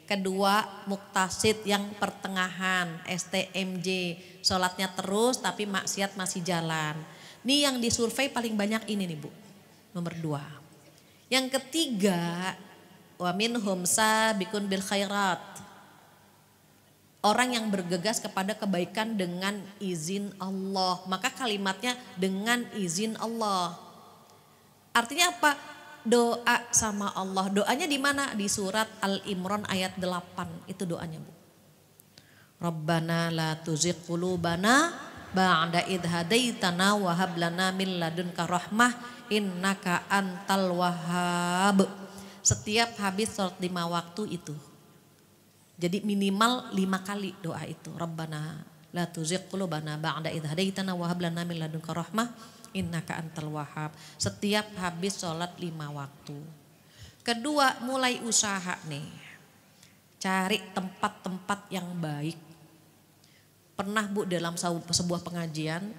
Kedua muktasid yang pertengahan, STMJ, sholatnya terus tapi maksiat masih jalan. Ini yang disurvei paling banyak ini nih Bu, nomor 2. Yang ketiga, wa minhum sabiqun bil khairat. Orang yang bergegas kepada kebaikan dengan izin Allah. Maka kalimatnya dengan izin Allah. Artinya apa? Doa sama Allah. Doanya di mana? Di surat Al-Imran ayat 8. Itu doanya Bu. Rabbana la tuzigh qulubana ba'da idh hadaitana wa hab lana min ladunka rahmah innaka antal wahhab. Setiap habis sholat 5 waktu itu. Jadi minimal 5 kali doa itu. Rabbana la tuzigh qulubana ba'da idh hadaitana wa hab lana min ladunka rahmah innaka antal wahhab. Setiap habis sholat 5 waktu. Kedua, mulai usaha nih. Cari tempat-tempat yang baik. Pernah Bu dalam sebuah pengajian,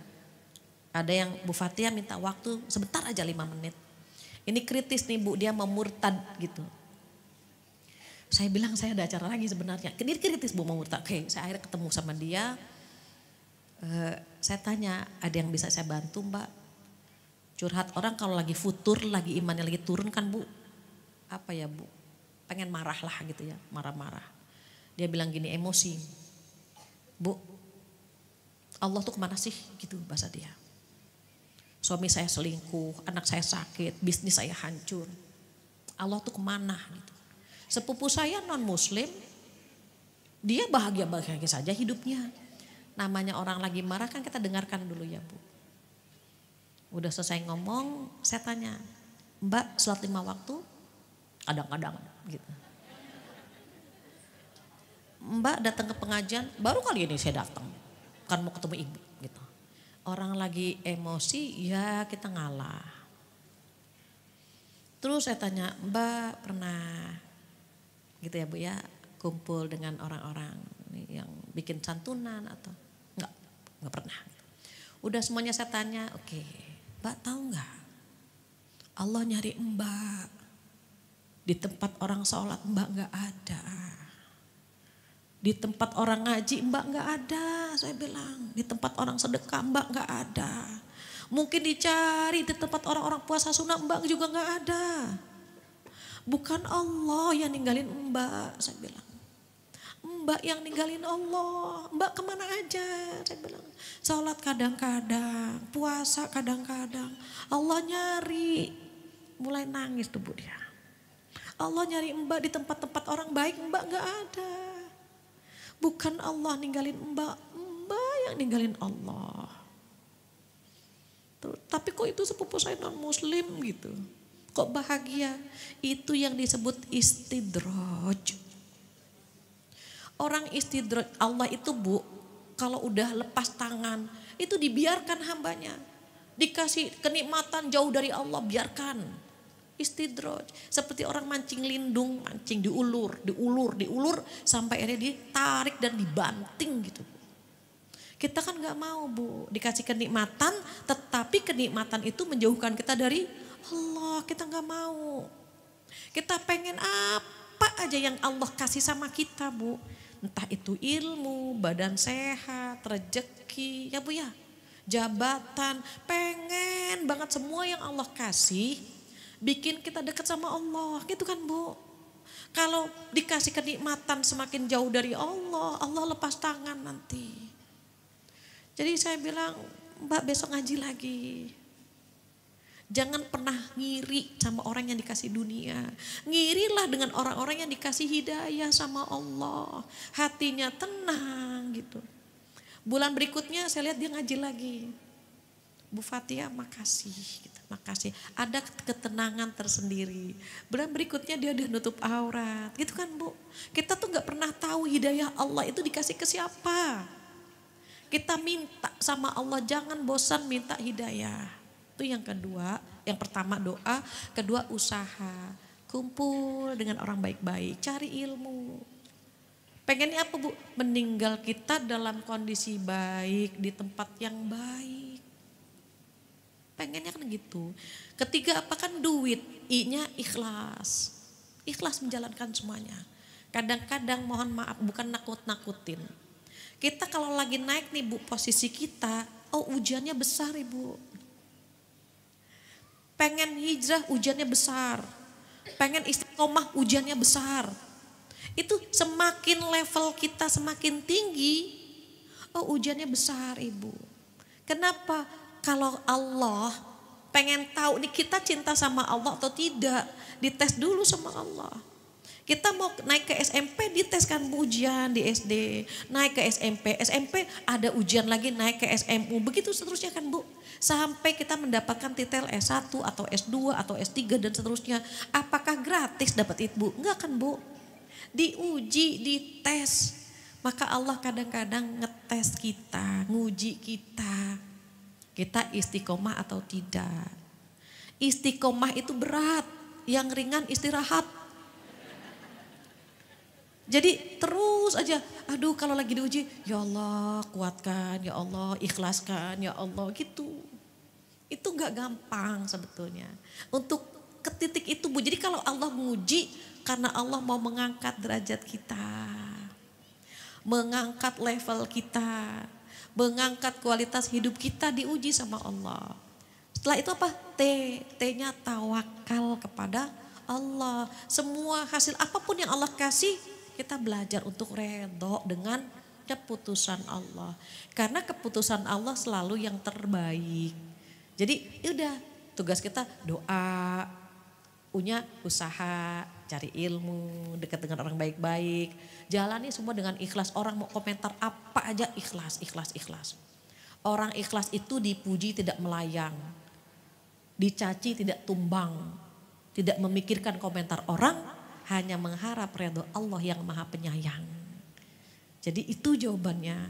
ada yang Bu Fatia minta waktu sebentar aja 5 menit. Ini kritis nih Bu, dia mau murtad gitu. Saya bilang saya ada acara lagi sebenarnya. Ini kritis Bu mau murtad. Oke, saya akhirnya ketemu sama dia. Saya tanya, ada yang bisa saya bantu Mbak? Curhat orang kalau lagi futur, lagi imannya lagi turun kan Bu. Apa ya Bu? Pengen marah lah gitu ya, marah-marah. Dia bilang gini, emosi. Bu, Allah tuh kemana sih gitu bahasa dia. Suami saya selingkuh, anak saya sakit, bisnis saya hancur. Allah tuh kemana gitu. Sepupu saya non muslim, dia bahagia-bahagia saja hidupnya. Namanya orang lagi marah kan kita dengarkan dulu ya Bu. Udah selesai ngomong, saya tanya, Mbak sholat 5 waktu? Kadang-kadang gitu. Mbak datang ke pengajian, baru kali ini saya datang. Kan mau ketemu ibu gitu. Orang lagi emosi, ya kita ngalah. Terus saya tanya, Mbak pernah gitu ya Bu ya, kumpul dengan orang-orang yang bikin santunan atau enggak pernah. Udah semuanya saya tanya, oke, Mbak tahu nggak? Allah nyari Mbak di tempat orang sholat Mbak nggak ada, di tempat orang ngaji Mbak nggak ada, saya bilang di tempat orang sedekah Mbak nggak ada, mungkin dicari di tempat orang-orang puasa sunnah Mbak juga nggak ada. Bukan Allah yang ninggalin Mbak, saya bilang. Mbak yang ninggalin Allah, Mbak kemana aja, saya bilang. Sholat kadang-kadang, puasa kadang-kadang. Allah nyari, mulai nangis tuh Bu dia. Allah nyari Mbak di tempat-tempat orang baik, Mbak gak ada. Bukan Allah ninggalin Mbak, Mbak yang ninggalin Allah. Tapi kok itu sepupu saya non muslim gitu. Kok bahagia? Itu yang disebut istidraj. Orang istidraj Allah itu Bu, kalau udah lepas tangan, itu dibiarkan hambanya. Dikasih kenikmatan jauh dari Allah, biarkan. Istidraj. Seperti orang mancing lindung, mancing diulur, sampai akhirnya ditarik dan dibanting gitu. Kita kan gak mau Bu, dikasih kenikmatan, tetapi kenikmatan itu menjauhkan kita dari Allah, kita gak mau. Kita pengen apa aja yang Allah kasih sama kita Bu. Entah itu ilmu, badan sehat, rezeki, ya Bu ya. Jabatan, pengen banget semua yang Allah kasih, bikin kita dekat sama Allah, gitu kan Bu. Kalau dikasih kenikmatan semakin jauh dari Allah, Allah lepas tangan nanti. Jadi saya bilang, Mbak besok ngaji lagi. Jangan pernah ngiri sama orang yang dikasih dunia. Ngirilah dengan orang-orang yang dikasih hidayah sama Allah. Hatinya tenang gitu. Bulan berikutnya saya lihat dia ngaji lagi. Bu Fatia makasih gitu, makasih. Ada ketenangan tersendiri. Bulan berikutnya dia udah nutup aurat. Gitu kan Bu. Kita tuh gak pernah tahu hidayah Allah itu dikasih ke siapa. Kita minta sama Allah, jangan bosan minta hidayah. Itu yang kedua, yang pertama doa, kedua usaha. Kumpul dengan orang baik-baik, cari ilmu. Pengennya apa Bu? Meninggal kita dalam kondisi baik, di tempat yang baik. Pengennya kan gitu. Ketiga apa kan duit, I-nya ikhlas. Ikhlas menjalankan semuanya. Kadang-kadang mohon maaf bukan nakut-nakutin. Kita kalau lagi naik nih Bu posisi kita, oh ujiannya besar Ibu. Pengen hijrah ujiannya besar. Pengen istiqomah ujiannya besar. Itu semakin level kita semakin tinggi, oh ujiannya besar Ibu. Kenapa? Kalau Allah pengen tahu nih kita cinta sama Allah atau tidak, dites dulu sama Allah. Kita mau naik ke SMP diteskan ujian di SD, naik ke SMP ada ujian lagi naik ke SMU, begitu seterusnya kan Bu. Sampai kita mendapatkan titel S1 atau S2 atau S3 dan seterusnya. Apakah gratis dapat itu Bu? Enggak kan Bu. Diuji, dites. Maka Allah kadang-kadang ngetes kita, nguji kita. Kita istiqomah atau tidak. Istiqomah itu berat, yang ringan istirahat. Jadi terus aja, aduh kalau lagi diuji, ya Allah kuatkan, ya Allah ikhlaskan, ya Allah gitu. Itu gak gampang sebetulnya. Untuk ke titik itu Bu, jadi kalau Allah menguji karena Allah mau mengangkat derajat kita. Mengangkat level kita. Mengangkat kualitas hidup kita diuji sama Allah. Setelah itu apa? T-nya tawakal kepada Allah. Semua hasil apapun yang Allah kasih, kita belajar untuk redho dengan keputusan Allah. Karena keputusan Allah selalu yang terbaik. Jadi udah tugas kita doa, punya usaha, cari ilmu, dekat dengan orang baik-baik. Jalani semua dengan ikhlas. Orang mau komentar apa aja ikhlas, ikhlas, ikhlas. Orang ikhlas itu dipuji tidak melayang. Dicaci tidak tumbang. Tidak memikirkan komentar orang, hanya mengharap ridho Allah yang Maha Penyayang. Jadi itu jawabannya.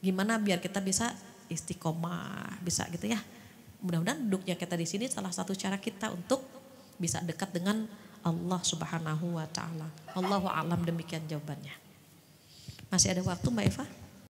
Gimana biar kita bisa istiqomah, bisa gitu ya. Mudah-mudahan duduknya kita di sini salah satu cara kita untuk bisa dekat dengan Allah Subhanahu wa taala. Allahu a'lam, demikian jawabannya. Masih ada waktu Mbak Eva?